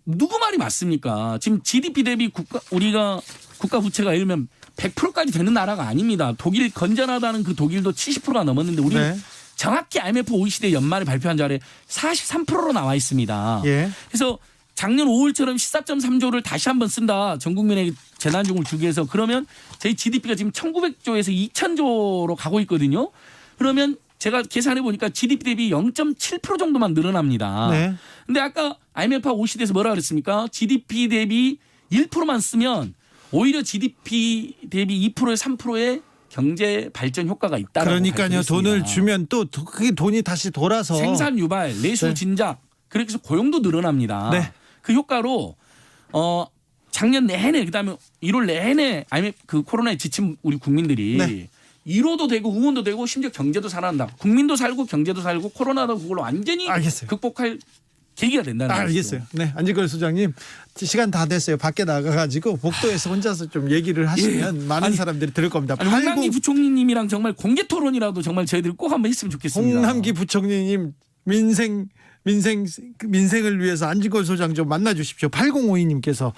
누구 말이 맞습니까? 지금 GDP 대비 우리가 국가 부채가 예를 들면 100%까지 되는 나라가 아닙니다. 독일 건전하다는 그 독일도 70%가 넘었는데 우리는 네. 정확히 IMF OECD 연말에 발표한 자료에 43%로 나와 있습니다. 예. 그래서 작년 5월처럼 14.3조를 다시 한번 쓴다. 전 국민에게 재난지원금을 주기 위해서 그러면 저희 GDP가 지금 1900조에서 2000조로 가고 있거든요. 그러면 제가 계산해 보니까 GDP 대비 0.7% 정도만 늘어납니다. 네. 근데 아까 IMF와 OECD에서 뭐라 그랬습니까? GDP 대비 1%만 쓰면 오히려 GDP 대비 2%에 3%의 경제 발전 효과가 있다라고 그러니까요. 발표했습니다. 돈을 주면 또 그게 돈이 다시 돌아서 생산 유발, 내수 네. 진작 그렇게 해서 고용도 늘어납니다. 네. 그 효과로 작년 내내 그다음에 1월 내내 IMF 그 코로나에 지친 우리 국민들이 네. 위로도 되고 응원도 되고 심지어 경제도 살아난다. 국민도 살고 경제도 살고 코로나도 그걸 완전히 알겠어요. 극복할 계기가 된다는 거죠. 알겠어요. 네, 안진걸 소장님 시간 다 됐어요. 밖에 나가가지고 복도에서 혼자서 좀 얘기를 하시면 많은 아니, 사람들이 들을 겁니다. 아니, 홍남기 부총리님이랑 정말 공개 토론이라도 정말 저희들이 꼭 한번 했으면 좋겠습니다. 홍남기 부총리님 민생을 위해서 안진걸 소장 좀 만나주십시오. 8052님께서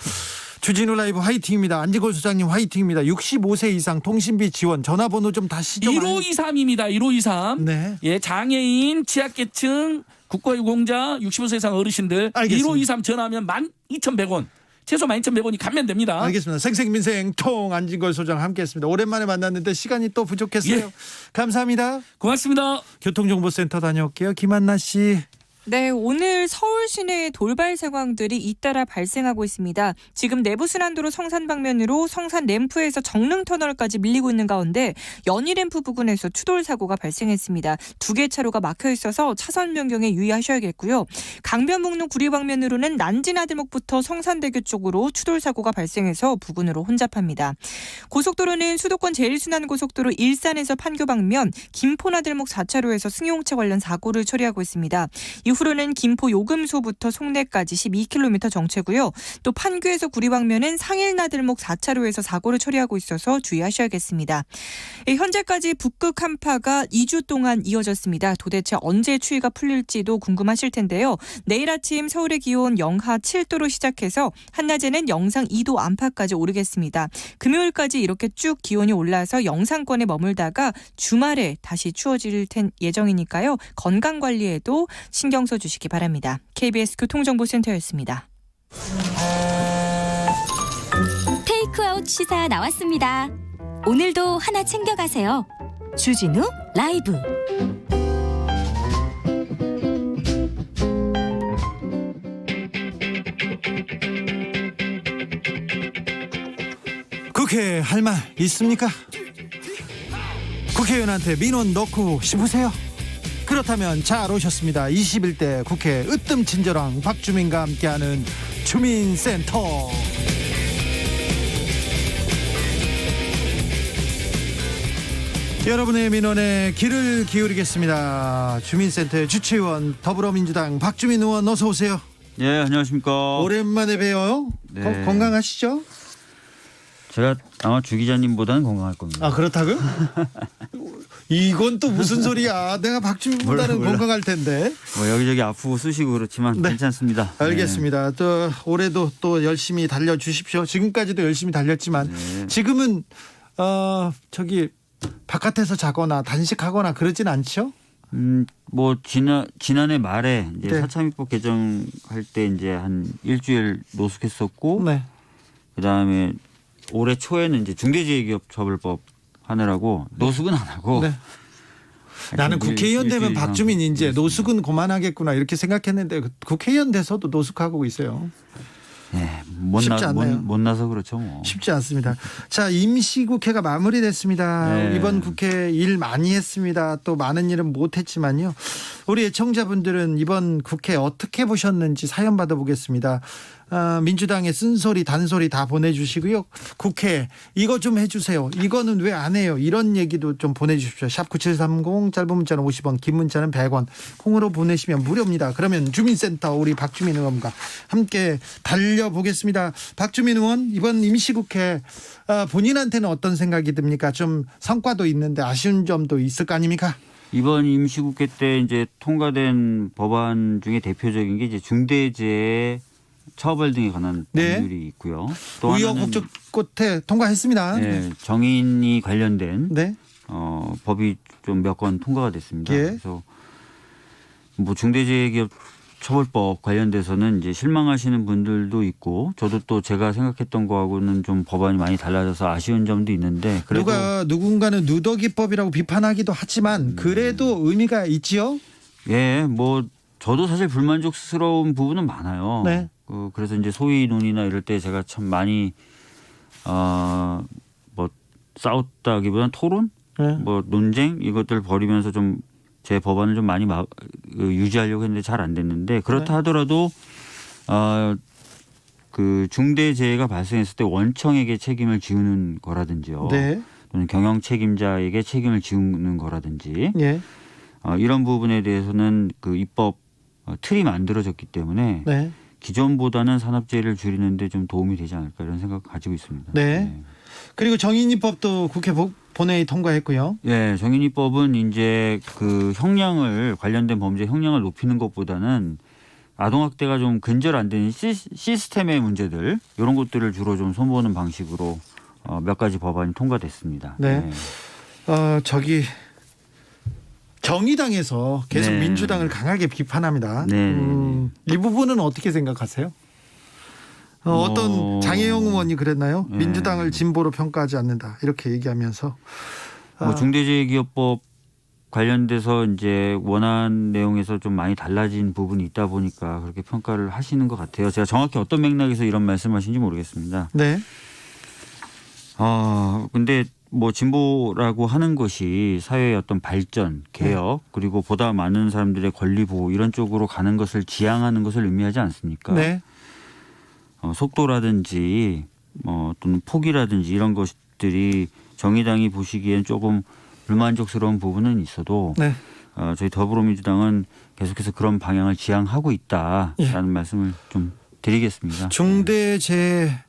주진우 라이브 화이팅입니다. 안진걸 소장님 화이팅입니다. 65세 이상 통신비 지원 전화번호 좀 다시 좀 1523입니다. 1523. 네. 예, 장애인, 취약계층, 국가유공자, 65세 이상 어르신들 알겠습니다. 1523 전화하면 12,100원. 최소 12,100원이 감면됩니다. 알겠습니다. 생생민생 통 안진걸 소장 함께했습니다. 오랜만에 만났는데 시간이 또 부족했어요. 예. 감사합니다. 고맙습니다. 교통정보센터 다녀올게요. 김한나 씨. 네, 오늘 서울 시내의 돌발 상황들이 잇따라 발생하고 있습니다. 지금 내부순환도로 성산 방면으로 성산 램프에서 정릉터널까지 밀리고 있는 가운데 연희램프 부근에서 추돌 사고가 발생했습니다. 2개 차로가 막혀 있어서 차선 변경에 유의하셔야겠고요. 강변북로 구리 방면으로는 난지나들목부터 성산대교 쪽으로 추돌 사고가 발생해서 부근으로 혼잡합니다. 고속도로는 수도권 제1순환고속도로 일산에서 판교 방면 김포나들목 4차로에서 승용차 관련 사고를 처리하고 있습니다. 이후로는 김포 요금소부터 송내까지 12km 정체고요. 또 판교에서 구리 방면은 상일나들목 4차로에서 사고를 처리하고 있어서 주의하셔야겠습니다. 현재까지 북극 한파가 2주 동안 이어졌습니다. 도대체 언제 추위가 풀릴지도 궁금하실 텐데요. 내일 아침 서울의 기온 영하 7도로 시작해서 한낮에는 영상 2도 안팎까지 오르겠습니다. 금요일까지 이렇게 쭉 기온이 올라서 영상권에 머물다가 주말에 다시 추워질 예정이니까요. 건강관리에도 신경 써주시기 바랍니다. KBS 교통정보센터였습니다. 테이크아웃 시사 나왔습니다. 오늘도 하나 챙겨가세요. 주진우 라이브. 국회에 할 말 있습니까? 국회의원한테 민원 넣고 싶으세요? 그렇다면 잘 오셨습니다. 21대 국회 으뜸친절왕 박주민과 함께하는 주민센터. 여러분의 민원에 귀를 기울이겠습니다. 주민센터의 주최의원 더불어민주당 박주민 의원 어서 오세요. 예, 안녕하십니까. 오랜만에 뵈어요. 네. 건강하시죠? 제가 아마 주 기자님보다는 건강할 겁니다. 아 그렇다고요? 이건 또 무슨 소리야? 내가 박주민보다는 몰라. 건강할 텐데. 뭐 여기저기 아프고 쑤시고 그렇지만 네. 괜찮습니다. 알겠습니다. 또 올해도 또 열심히 달려주십시오. 지금까지도 열심히 달렸지만 네. 지금은 저기 바깥에서 자거나 단식하거나 그러진 않죠? 뭐 지난해 말에 이제 네. 사참위법 개정할 때 이제 한 일주일 노숙했었고 네. 그다음에 올해 초에는 이제 중대재해기업처벌법 하느라고 노숙은 안 하고 네. 나는 국회의원 되면 일주일 박주민 이상 이제 그렇습니다. 노숙은 그만하겠구나 이렇게 생각했는데 국회의원 돼서도 노숙하고 있어요. 네, 쉽지 않네요. 못 나서 그렇죠 뭐. 쉽지 않습니다. 자, 임시국회가 마무리됐습니다. 네. 이번 국회 일 많이 했습니다. 또 많은 일은 못했지만요. 우리 애청자분들은 이번 국회 어떻게 보셨는지 사연 받아보겠습니다. 민주당의 쓴소리 단소리 다 보내주시고요. 국회 이거 좀 해주세요. 이거는 왜 안 해요? 이런 얘기도 좀 보내주십시오. 샵 9730 짧은 문자는 50원 긴 문자는 100원 콩으로 보내시면 무료입니다. 그러면 주민센터 우리 박주민 의원과 함께 달려보겠습니다. 박주민 의원 이번 임시국회 본인한테는 어떤 생각이 듭니까? 좀 성과도 있는데 아쉬운 점도 있을 거 아닙니까? 이번 임시국회 때 이제 통과된 법안 중에 대표적인 게 이제 중대재해 처벌 등에 관한 네. 법률이 있고요. 또 하나는 우여곡절 끝에 통과했습니다. 네, 정인이 관련된 네. 법이 좀 몇 건 통과가 됐습니다. 예. 그래서 뭐 중대재해기업 처벌법 관련돼서는 이제 실망하시는 분들도 있고 저도 또 제가 생각했던 거하고는 좀 법안이 많이 달라져서 아쉬운 점도 있는데 그래도 누군가는 누더기법이라고 비판하기도 하지만 그래도 의미가 있지요. 예, 뭐 저도 사실 불만족스러운 부분은 많아요. 네. 그래서 이제 소위 논의나 이럴 때 제가 참 많이 뭐 싸웠다기보다는 토론, 네. 뭐 논쟁 이것들 벌이면서 좀 제 법안을 좀 많이 유지하려고 했는데 잘 안 됐는데 그렇다 네. 하더라도 그 중대재해가 발생했을 때 원청에게 책임을 지우는 거라든지요. 네. 또는 경영 책임자에게 책임을 지우는 거라든지 예. 이런 부분에 대해서는 그 입법 틀이 만들어졌기 때문에 네. 기존보다는 산업재해를 줄이는 데 좀 도움이 되지 않을까 이런 생각 가지고 있습니다. 네. 그리고 정인이법도 국회 본회의 통과했고요. 예, 정인이법은 이제 그 형량을 관련된 범죄 형량을 높이는 것보다는 아동학대가 좀 근절 안 되는 시스템의 문제들 이런 것들을 주로 좀 손보는 방식으로 몇 가지 법안이 통과됐습니다. 네. 저기 정의당에서 계속 네. 민주당을 강하게 비판합니다. 네. 이 부분은 어떻게 생각하세요? 어떤 장혜영 의원이 그랬나요? 네. 민주당을 진보로 평가하지 않는다 이렇게 얘기하면서 뭐 중대재해기업법 관련돼서 이제 원안 내용에서 좀 많이 달라진 부분이 있다 보니까 그렇게 평가를 하시는 것 같아요. 제가 정확히 어떤 맥락에서 이런 말씀하신지 모르겠습니다. 네. 근데 뭐 진보라고 하는 것이 사회의 어떤 발전, 개혁 그리고 보다 많은 사람들의 권리 보호 이런 쪽으로 가는 것을 지향하는 것을 의미하지 않습니까? 네. 속도라든지 또는 폭이라든지 이런 것들이 정의당이 보시기엔 조금 불만족스러운 부분은 있어도 네. 저희 더불어민주당은 계속해서 그런 방향을 지향하고 있다라는 예. 말씀을 좀 드리겠습니다. 중대재해처벌법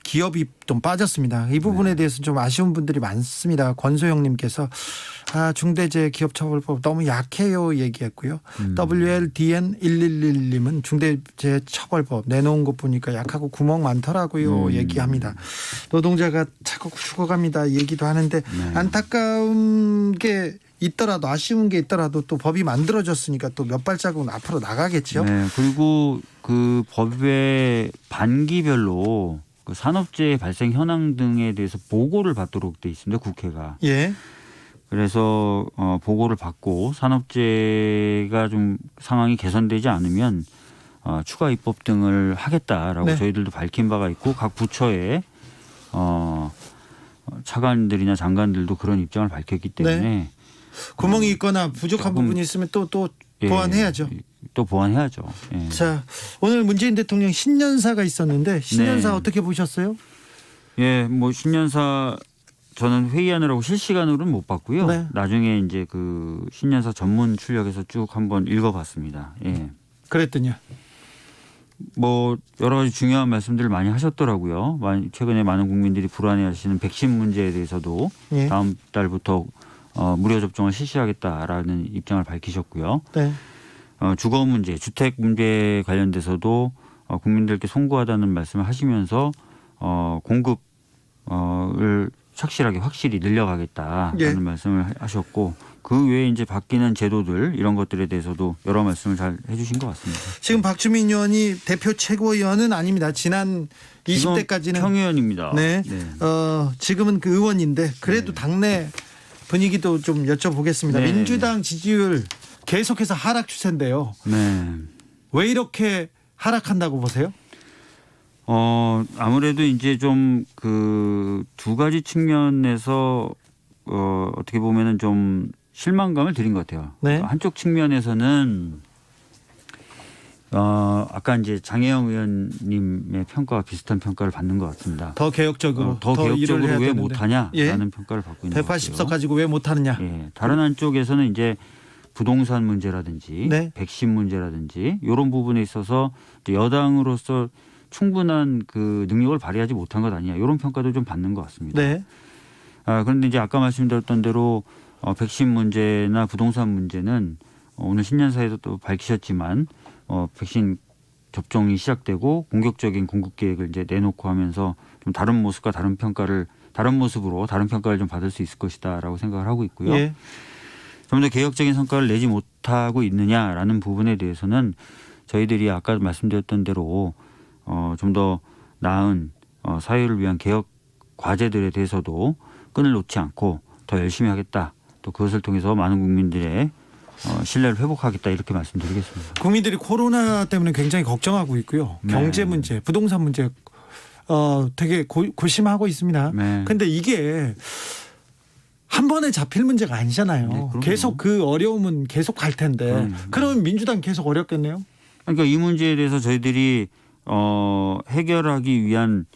기업이 좀 빠졌습니다. 이 부분에 대해서 좀 아쉬운 분들이 많습니다. 권소영님께서 중대재해기업처벌법 너무 약해요 얘기했고요. WLDN111님은 중대재해처벌법 내놓은 것 보니까 약하고 구멍 많더라고요 얘기합니다. 노동자가 자꾸 죽어갑니다 얘기도 하는데 안타까운 게 있더라도 아쉬운 게 있더라도 또 법이 만들어졌으니까 또 몇 발자국은 앞으로 나가겠죠. 네, 그리고 그 법의 반기별로 그 산업재해 발생 현황 등에 대해서 보고를 받도록 돼 있습니다. 국회가. 예. 그래서 보고를 받고 산업재해가 좀 상황이 개선되지 않으면 추가 입법 등을 하겠다라고 네. 저희들도 밝힌 바가 있고 각 부처의 차관들이나 장관들도 그런 입장을 밝혔기 때문에 구멍이 있거나 부족한 조금 부분이 있으면 또 예, 보완해야죠. 또 보완해야죠. 예. 자, 오늘 문재인 대통령 신년사가 있었는데 신년사 네. 어떻게 보셨어요? 예, 뭐 신년사 저는 회의하느라고 실시간으로는 못 봤고요. 네. 나중에 이제 그 신년사 전문 출력해서 쭉 한번 읽어봤습니다. 예. 그랬더니요. 뭐 여러 가지 중요한 말씀들을 많이 하셨더라고요. 최근에 많은 국민들이 불안해하시는 백신 문제에 대해서도 예. 다음 달부터 무료 접종을 실시하겠다라는 입장을 밝히셨고요. 네. 주거 문제, 주택 문제 관련돼서도 국민들께 송구하다는 말씀을 하시면서 공급을 확실히 늘려가겠다라는 예. 말씀을 하셨고 그 외에 이제 바뀌는 제도들 이런 것들에 대해서도 여러 말씀을 잘 해주신 것 같습니다. 지금 박주민 의원이 대표 최고위원은 아닙니다. 지난 20대까지는 평의원입니다. 네. 지금은 그 의원인데 그래도 당내 분위기도 좀 여쭤보겠습니다. 네. 민주당 지지율 계속해서 하락 추세인데요. 네. 왜 이렇게 하락한다고 보세요? 아무래도 이제 좀 그 두 가지 측면에서 어떻게 보면은 좀 실망감을 드린 것 같아요. 네. 한쪽 측면에서는 아까 이제 장혜영 의원님의 평가와 비슷한 평가를 받는 것 같습니다. 더 개혁적으로 더 일을 개혁적으로 해야 왜 되는데. 못하냐라는 예. 평가를 받고 있는 것 같아요. 180석 가지고 왜 못하느냐. 예. 다른 한쪽에서는 이제 부동산 문제라든지 네. 백신 문제라든지 이런 부분에 있어서 여당으로서 충분한 그 능력을 발휘하지 못한 것 아니냐 이런 평가도 좀 받는 것 같습니다. 네. 그런데 이제 아까 말씀드렸던 대로 백신 문제나 부동산 문제는 오늘 신년사에도 또 밝히셨지만 백신 접종이 시작되고 공격적인 공급 계획을 이제 내놓고 하면서 좀 다른 모습과 다른 평가를 좀 받을 수 있을 것이다라고 생각을 하고 있고요. 예. 좀 더 개혁적인 성과를 내지 못하고 있느냐라는 부분에 대해서는 저희들이 아까 말씀드렸던 대로 좀 더 나은 사회를 위한 개혁 과제들에 대해서도 끈을 놓지 않고 더 열심히 하겠다. 또 그것을 통해서 많은 국민들의 신뢰를 회복하겠다 이렇게 말씀드리겠습니다. 국민들이 코로나 때문에 굉장히 걱정하고 있고요. 네. 경제 문제, 부동산 문제 되게 고심하고 있습니다. 네. 근데 이게 한 번에 잡힐 문제가 아니잖아요. 네, 그럼요. 계속 그 어려움은 계속 갈 텐데. 그럼요. 그러면 민주당 계속 어렵겠네요. 그러니까 이 문제에 대해서 저희들이 해결하기 위한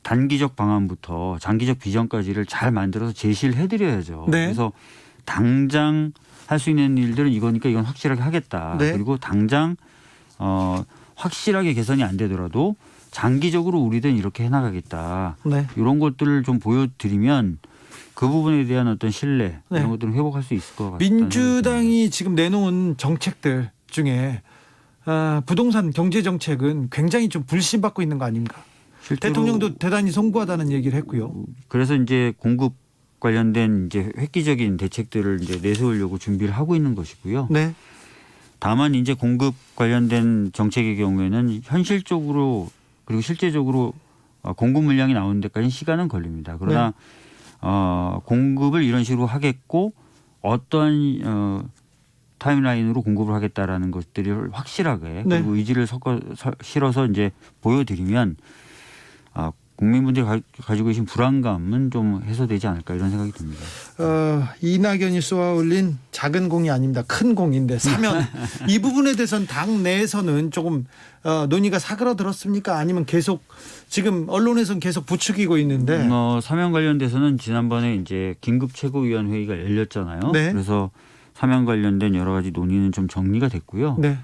단기적 방안부터 장기적 비전까지를 잘 만들어서 제시를 해드려야죠. 네. 그래서 당장 할 수 있는 일들은 이거니까 이건 확실하게 하겠다. 네. 그리고 당장 확실하게 개선이 안 되더라도 장기적으로 우리들은 이렇게 해나가겠다. 네. 이런 것들을 좀 보여드리면 그 부분에 대한 어떤 신뢰 네. 이런 것들은 회복할 수 있을 것 같다. 민주당이 지금 내놓은 정책들 중에 부동산 경제 정책은 굉장히 좀 불신받고 있는 거 아닌가? 대통령도 대단히 송구하다는 얘기를 했고요. 그래서 이제 공급 관련된 이제 획기적인 대책들을 이제 내세우려고 준비를 하고 있는 것이고요. 네. 다만 이제 공급 관련된 정책의 경우에는 현실적으로 그리고 실제적으로 공급 물량이 나오는 데까지 시간은 걸립니다. 그러나 공급을 이런 식으로 하겠고 어떤 타임라인으로 공급을 하겠다라는 것들을 확실하게 네. 그리고 의지를 실어서 이제 보여드리면 국민분들이 가지고 계신 불안감은 좀 해소되지 않을까 이런 생각이 듭니다. 이낙연이 쏘아 올린 작은 공이 아닙니다. 큰 공인데 사면 이 부분에 대해서는 당 내에서는 조금 논의가 사그라들었습니까? 아니면 계속 지금 언론에서는 계속 부추기고 있는데 사면 관련돼서는 지난번에 이제 긴급 최고위원 회의가 열렸잖아요. 네. 그래서 사면 관련된 여러 가지 논의는 좀 정리가 됐고요. 네.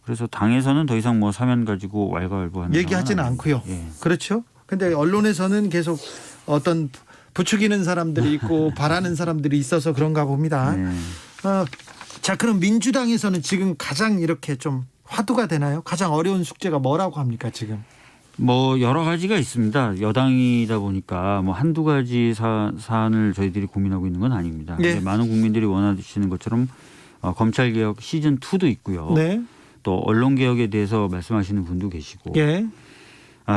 그래서 당에서는 더 이상 뭐 사면 가지고 왈가왈부하는 얘기하지는 않고요. 예. 그렇죠. 근데 언론에서는 계속 어떤 부추기는 사람들이 있고 바라는 사람들이 있어서 그런가 봅니다. 네. 자, 그럼 민주당에서는 지금 가장 이렇게 좀 화두가 되나요? 가장 어려운 숙제가 뭐라고 합니까 지금? 뭐 여러 가지가 있습니다. 여당이다 보니까 뭐 한두 가지 사안을 저희들이 고민하고 있는 건 아닙니다. 예. 근데 많은 국민들이 원하시는 것처럼 검찰개혁 시즌 2도 있고요. 네. 또 언론개혁에 대해서 말씀하시는 분도 계시고. 예.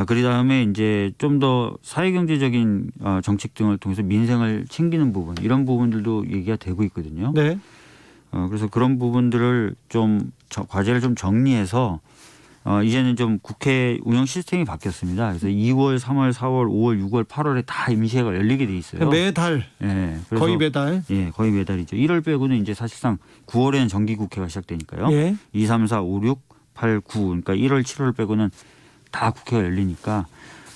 그다음에 이제 좀 더 사회경제적인 정책 등을 통해서 민생을 챙기는 부분 이런 부분들도 얘기가 되고 있거든요. 네. 그래서 그런 부분들을 좀 과제를 좀 정리해서 이제는 좀 국회 운영 시스템이 바뀌었습니다. 그래서 2월, 3월, 4월, 5월, 6월, 8월에 다 임시회가 열리게 돼 있어요. 매달 예, 그래서 거의 매달. 예, 거의 매달이죠. 1월 빼고는 이제 사실상 9월에는 정기국회가 시작되니까요. 예. 2, 3, 4, 5, 6, 8, 9 그러니까 1월, 7월 빼고는 다 국회가 열리니까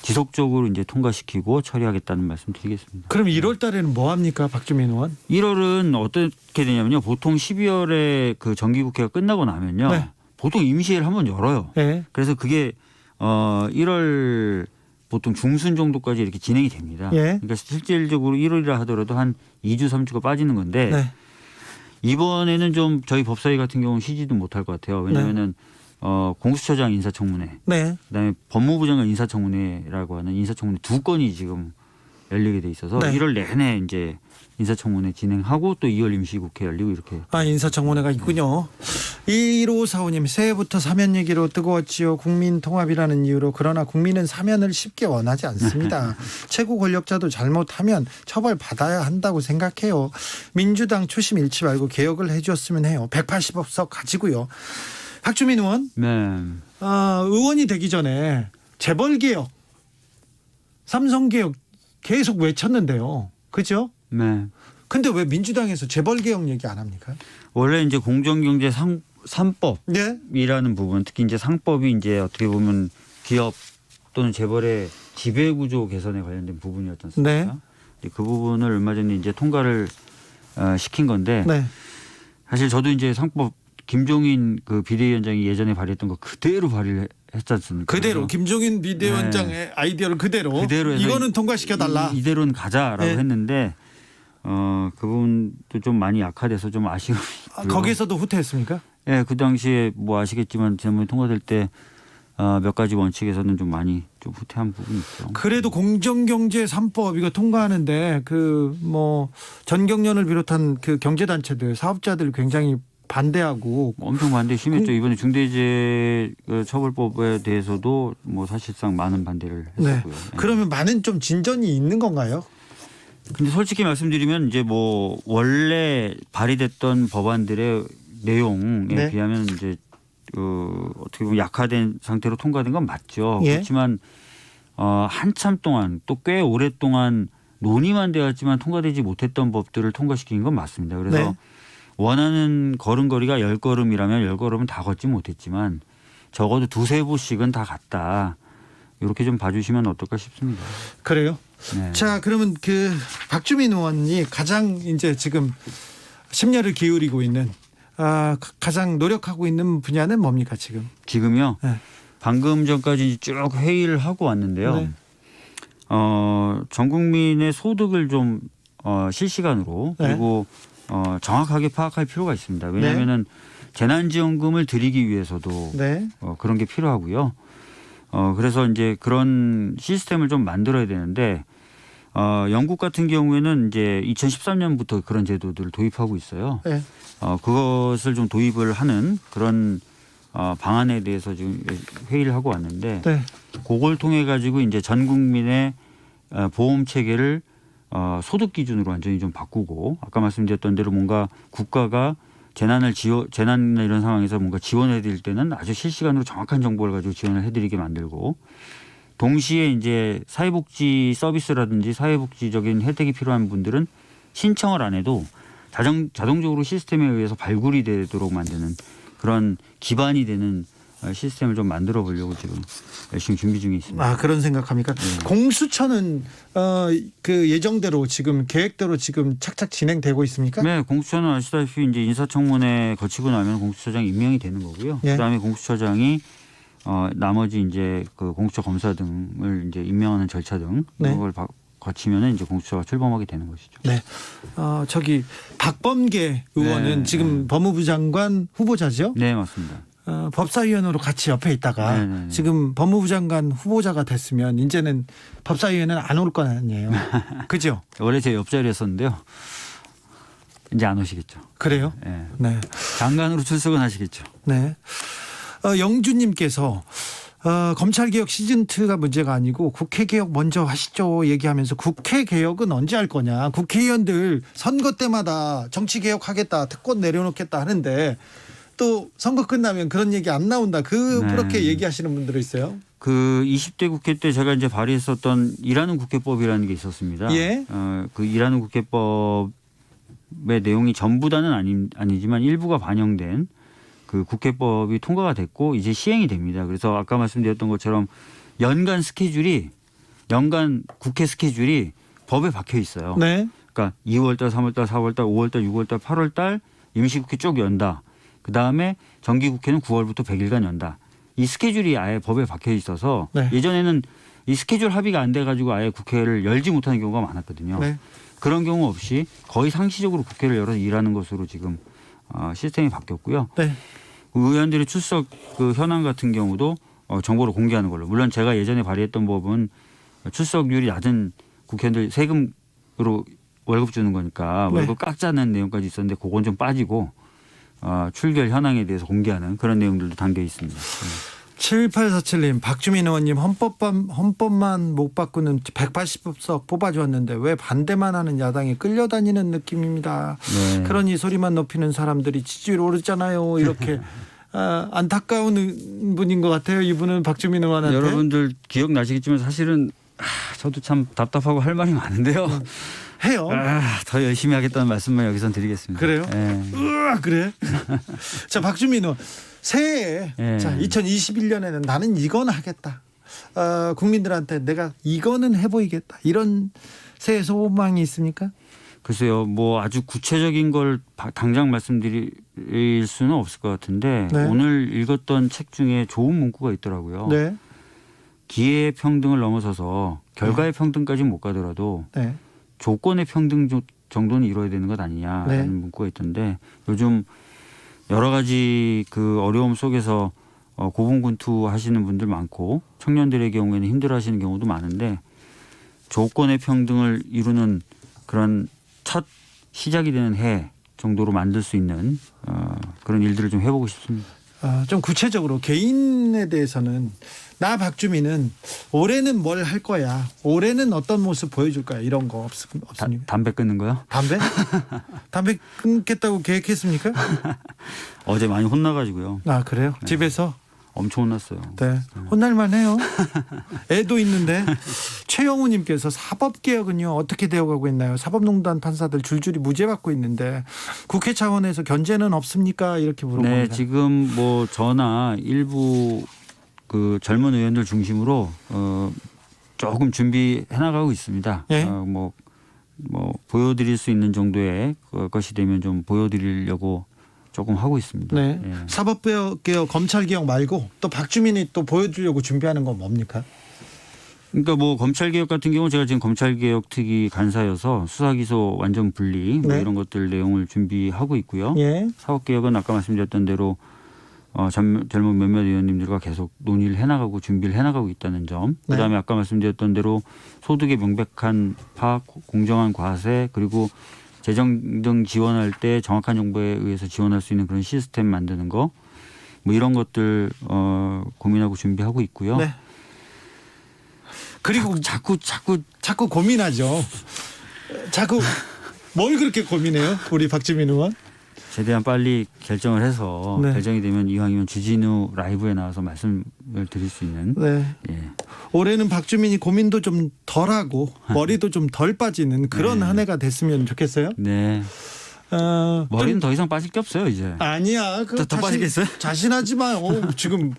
지속적으로 이제 통과시키고 처리하겠다는 말씀 드리겠습니다. 그럼 1월 달에는 뭐 합니까, 박주민 의원? 1월은 어떻게 되냐면요. 보통 12월에 그 정기국회가 끝나고 나면요. 네. 보통 임시회를 한번 열어요. 네. 그래서 그게 1월 보통 중순 정도까지 이렇게 진행이 됩니다. 예. 그러니까 실질적으로 1월이라 하더라도 한 2주 3주가 빠지는 건데 네. 이번에는 좀 저희 법사위 같은 경우는 쉬지도 못할 것 같아요. 왜냐하면은 공수처장 인사청문회, 네. 그다음에 법무부 장관 인사청문회라고 하는 인사청문회 2건이 지금 열리게 돼 있어서 네. 1월 내내 이제 인사청문회 진행하고 또 2월 임시국회 열리고 이렇게. 인사청문회가 있군요. 1545님 새해부터 사면 얘기로 뜨거웠지요. 국민 통합이라는 이유로. 그러나 국민은 사면을 쉽게 원하지 않습니다. 최고 권력자도 잘못하면 처벌받아야 한다고 생각해요. 민주당 초심 잃지 말고 개혁을 해주었으면 해요. 180석 가지고요. 박주민 의원, 네. 의원이 되기 전에 재벌개혁, 삼성개혁 계속 외쳤는데요. 그죠? 네. 근데 왜 민주당에서 재벌개혁 얘기 안 합니까? 원래 이제 공정경제 3법이라는 네. 부분, 특히 이제 상법이 이제 어떻게 보면 기업 또는 재벌의 지배구조 개선에 관련된 부분이었지 않습니까? 네. 그 부분을 얼마 전에 이제 통과를 시킨 건데 네. 사실 저도 이제 상법 김종인 그 비대위원장이 예전에 발의했던 거 그대로 발의를 했지 않습니까? 그대로 그래서 김종인 비대위원장의 아이디어를 그대로 그대로 해서 이거는 통과시켜달라. 이대로는 가자라고 네. 했는데 그 부분도 좀 많이 약화돼서 좀 아쉬워요. 거기에서도 후퇴했습니까? 예, 그 당시에 뭐 아시겠지만 지난번에 통과될 때 몇 가지 원칙에서는 좀 많이 좀 후퇴한 부분이 있죠. 그래도 공정경제 3법 이거 통과하는데 그 뭐 전경련을 비롯한 그 경제단체들 사업자들 굉장히 반대하고 엄청 반대 심했죠. 이번에 중대재해처벌법에 대해서도 뭐 사실상 많은 반대를 네. 했었고요. 예. 그러면 많은 좀 진전이 있는 건가요? 근데 솔직히 말씀드리면 이제 뭐 원래 발의됐던 법안들의 내용에 네. 비하면 이제 어떻게 보면 약화된 상태로 통과된 건 맞죠. 예. 그렇지만 한참 동안 또 꽤 오랫동안 논의만 되었지만 통과되지 못했던 법들을 통과시킨 건 맞습니다. 그래서 네. 원하는 걸음걸이가 10걸음이라면 10걸음은 다 걷지 못했지만 적어도 2-3부씩은 다 갔다. 이렇게 좀 봐주시면 어떨까 싶습니다. 그래요? 네. 자, 그러면 그 박주민 의원이 가장 이제 지금 심려를 기울이고 있는 가장 노력하고 있는 분야는 뭡니까 지금? 지금요. 네. 방금 전까지 쭉 회의를 하고 왔는데요. 네. 전 국민의 소득을 좀 실시간으로 네. 그리고 정확하게 파악할 필요가 있습니다. 왜냐하면은 재난지원금을 드리기 위해서도 네. 그런 게 필요하고요. 그래서 이제 그런 시스템을 좀 만들어야 되는데 영국 같은 경우에는 이제 2013년부터 그런 제도들을 도입하고 있어요. 네. 그것을 좀 도입을 하는 그런 방안에 대해서 지금 회의를 하고 왔는데 네. 그걸 통해 가지고 이제 전 국민의 보험 체계를 소득 기준으로 완전히 좀 바꾸고 아까 말씀드렸던 대로 뭔가 국가가 재난이나 이런 상황에서 뭔가 지원해 드릴 때는 아주 실시간으로 정확한 정보를 가지고 지원을 해드리게 만들고 동시에 이제 사회복지 서비스라든지 사회복지적인 혜택이 필요한 분들은 신청을 안 해도 자동적으로 시스템에 의해서 발굴이 되도록 만드는 그런 기반이 되는 시스템을 좀 만들어 보려고 지금 열심히 준비 중에 있습니다. 그런 생각합니까? 공수처는 그 예정대로 지금 계획대로 지금 착착 진행되고 있습니까? 네, 공수처는 아시다시피 이제 인사청문회 거치고 나면 공수처장이 임명이 되는 거고요. 예. 그다음에 공수처장이 나머지 이제 그 공수처 검사 등을 이제 임명하는 절차 등 네. 이걸 거치면은 이제 공수처가 출범하게 되는 것이죠. 네. 저기 박범계 의원은 네. 지금 법무부 장관 후보자죠? 네, 맞습니다. 법사위원으로 같이 옆에 있다가 네. 지금 법무부 장관 후보자가 됐으면 이제는 법사위에는 안 올 거 아니에요. 그죠? 원래 제 옆자리였었는데요. 이제 안 오시겠죠. 그래요? 네. 네. 장관으로 출석은 하시겠죠. 네. 영주님께서 검찰개혁 시즌2가 문제가 아니고 국회개혁 먼저 하시죠 얘기하면서 국회개혁은 언제 할 거냐. 국회의원들 선거 때마다 정치개혁하겠다 특권 내려놓겠다 하는데 또 선거 끝나면 그런 얘기 안 나온다. 그렇게 얘기하시는 분들이 있어요. 그 20대 국회 때 제가 이제 발의했었던 일하는 국회법이라는 게 있었습니다. 예. 그 일하는 국회법의 내용이 전부 다는 아니지만 일부가 반영된 그 국회법이 통과가 됐고 이제 시행이 됩니다. 그래서 아까 말씀드렸던 것처럼 연간 국회 스케줄이 법에 박혀 있어요. 네. 그러니까 2월달, 3월달, 4월달, 5월달, 6월달, 8월달 임시국회 쭉 연다. 그다음에 정기국회는 9월부터 100일간 연다. 이 스케줄이 아예 법에 박혀 있어서 네. 예전에는 이 스케줄 합의가 안 돼가지고 아예 국회를 열지 못하는 경우가 많았거든요. 네. 그런 경우 없이 거의 상시적으로 국회를 열어서 일하는 것으로 지금 시스템이 바뀌었고요. 네. 의원들의 출석 그 현황 같은 경우도 정보를 공개하는 걸로. 물론 제가 예전에 발의했던 법은 출석률이 낮은 국회의원들 세금으로 월급 주는 거니까 네. 월급 깎자는 내용까지 있었는데 그건 좀 빠지고 출결 현황에 대해서 공개하는 그런 내용들도 담겨 있습니다. 7847님, 박주민 의원님 헌법만 못 바꾸는 180석 뽑아주었는데 왜 반대만 하는 야당에 끌려다니는 느낌입니다. 네. 그러니 소리만 높이는 사람들이 지지율 오르잖아요. 이렇게 안타까운 분인 것 같아요. 이분은 박주민 의원한테. 여러분들 기억나시겠지만 사실은 저도 참 답답하고 할 말이 많은데요. 해요. 더 열심히 하겠다는 말씀만 여기서 드리겠습니다. 그래요? 네. 그래. 자, 박주민 의원. 새해에 네. 자 2021년에는 나는 이건 하겠다. 국민들한테 내가 이거는 해보이겠다. 이런 새해 소망이 있습니까? 글쎄요, 뭐 아주 구체적인 걸 당장 말씀드릴 수는 없을 것 같은데 네. 오늘 읽었던 책 중에 좋은 문구가 있더라고요. 네. 기회의 평등을 넘어서서 결과의 평등까지는 못 가더라도 네. 조건의 평등 정도는 이루어야 되는 것 아니냐라는 네. 문구가 있던데 요즘 여러 가지 그 어려움 속에서 고군분투하시는 분들 많고 청년들의 경우에는 힘들어하시는 경우도 많은데 조건의 평등을 이루는 그런 첫 시작이 되는 해 정도로 만들 수 있는 그런 일들을 좀 해보고 싶습니다. 좀 구체적으로 개인에 대해서는 나 박주민은 올해는 뭘 할 거야. 올해는 어떤 모습 보여줄 거야. 이런 거 없습니까? 담배 끊는 거요? 담배? 담배 끊겠다고 계획했습니까? 어제 많이 혼나가지고요. 그래요? 네. 집에서? 엄청 혼났어요. 네. 혼날만 해요. 애도 있는데. 최영우님께서 사법개혁은요 어떻게 되어가고 있나요? 사법농단 판사들 줄줄이 무죄 받고 있는데 국회 차원에서 견제는 없습니까? 이렇게 물어봅니다. 네, 지금 뭐 저나 일부 그 젊은 의원들 중심으로 조금 준비해 나가고 있습니다. 예? 뭐 보여드릴 수 있는 정도의 것이 되면 좀 보여드리려고 조금 하고 있습니다. 네. 예. 사법개혁, 검찰개혁 말고 또 박주민이 또 보여주려고 준비하는 건 뭡니까? 그러니까 뭐 검찰개혁 같은 경우 제가 지금 검찰개혁 특위 간사여서 수사기소 완전 분리 뭐 네. 이런 것들 내용을 준비하고 있고요. 예. 사법개혁은 아까 말씀드렸던 대로 젊은 몇몇 의원님들과 계속 논의를 해나가고 준비를 해나가고 있다는 점. 네. 그다음에 아까 말씀드렸던 대로 소득의 명백한 파악, 공정한 과세 그리고 재정 등 지원할 때 정확한 정보에 의해서 지원할 수 있는 그런 시스템 만드는 거. 뭐 이런 것들 고민하고 준비하고 있고요. 네. 그리고 자꾸 고민하죠. 자꾸 뭘 그렇게 고민해요? 우리 박주민 의원? 최대한 빨리 결정을 해서 네. 결정이 되면 이왕이면 주진우 라이브에 나와서 말씀을 드릴 수 있는. 네. 예. 올해는 박주민이 고민도 좀 덜하고 머리도 좀 덜 빠지는 그런 네. 한 해가 됐으면 좋겠어요. 네. 머리는 더 이상 빠질 게 없어요 이제. 아니야. 더 빠지겠어요? 자신하지 마요. 지금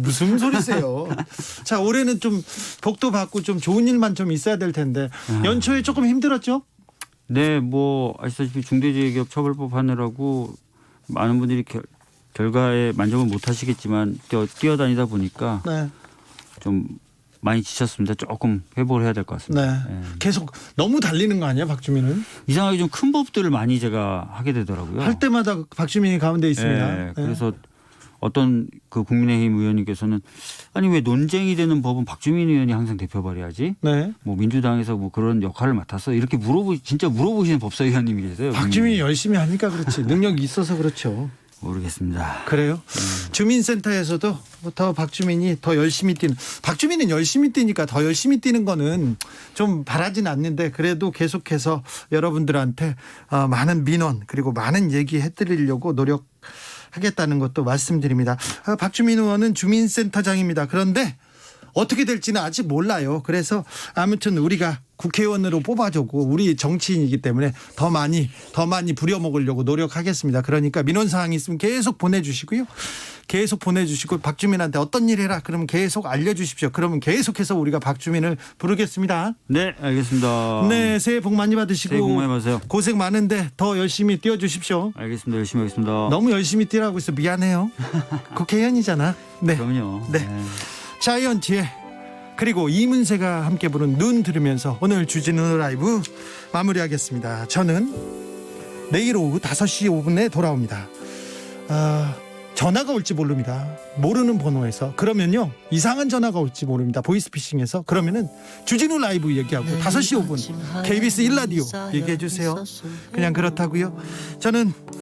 무슨 소리세요. 자, 올해는 좀 복도 받고 좀 좋은 일만 좀 있어야 될 텐데 연초에 조금 힘들었죠? 네, 뭐 아시다시피 중대재해기업처벌법 하느라고 많은 분들이 결과에 만족을 못 하시겠지만 뛰어다니다 보니까 네. 좀 많이 지쳤습니다. 조금 회복을 해야 될 것 같습니다. 네. 예. 계속 너무 달리는 거 아니야, 박주민은? 이상하게 좀 큰 법들을 많이 제가 하게 되더라고요. 할 때마다 박주민이 가운데 있습니다. 예, 네. 그래서 어떤 그 국민의힘 의원님께서는 아니 왜 논쟁이 되는 법은 박주민 의원이 항상 대표 발의하지? 네. 뭐 민주당에서 뭐 그런 역할을 맡았어? 이렇게 진짜 물어보시는 법사위원님이 계세요. 박주민이 열심히 하니까 그렇지. 능력이 있어서 그렇죠. 모르겠습니다. 그래요? 주민센터에서도 더 박주민이 더 열심히 뛰는, 박주민은 열심히 뛰니까 더 열심히 뛰는 거는 좀 바라진 않는데 그래도 계속해서 여러분들한테 많은 민원 그리고 많은 얘기 해드리려고 노력하겠다는 것도 말씀드립니다. 박주민 의원은 주민센터장입니다. 그런데 어떻게 될지는 아직 몰라요. 그래서 아무튼 우리가 국회의원으로 뽑아주고 우리 정치인이기 때문에 더 많이 부려먹으려고 노력하겠습니다. 그러니까 민원사항이 있으면 계속 보내주시고요. 계속 보내주시고 박주민한테 어떤 일 해라 그러면 계속 알려주십시오. 그러면 계속해서 우리가 박주민을 부르겠습니다. 네, 알겠습니다. 네, 새해 복 많이 받으시고 새해 복 많이 받으세요. 고생 많은데 더 열심히 뛰어주십시오. 알겠습니다. 열심히 하겠습니다. 너무 열심히 뛰라고 해서 미안해요. 국회의원이잖아. 네. 그럼요. 네. 자이언티의 그리고 이문세가 함께 부른 눈 들으면서 오늘 주진우 라이브 마무리하겠습니다. 저는 내일 오후 5시 5분에 돌아옵니다. 전화가 올지 모릅니다. 모르는 번호에서. 그러면요, 이상한 전화가 올지 모릅니다. 보이스피싱에서. 그러면은 주진우 라이브 얘기하고 5시 5분 KBS 1라디오 얘기해 주세요. 그냥 그렇다고요. 저는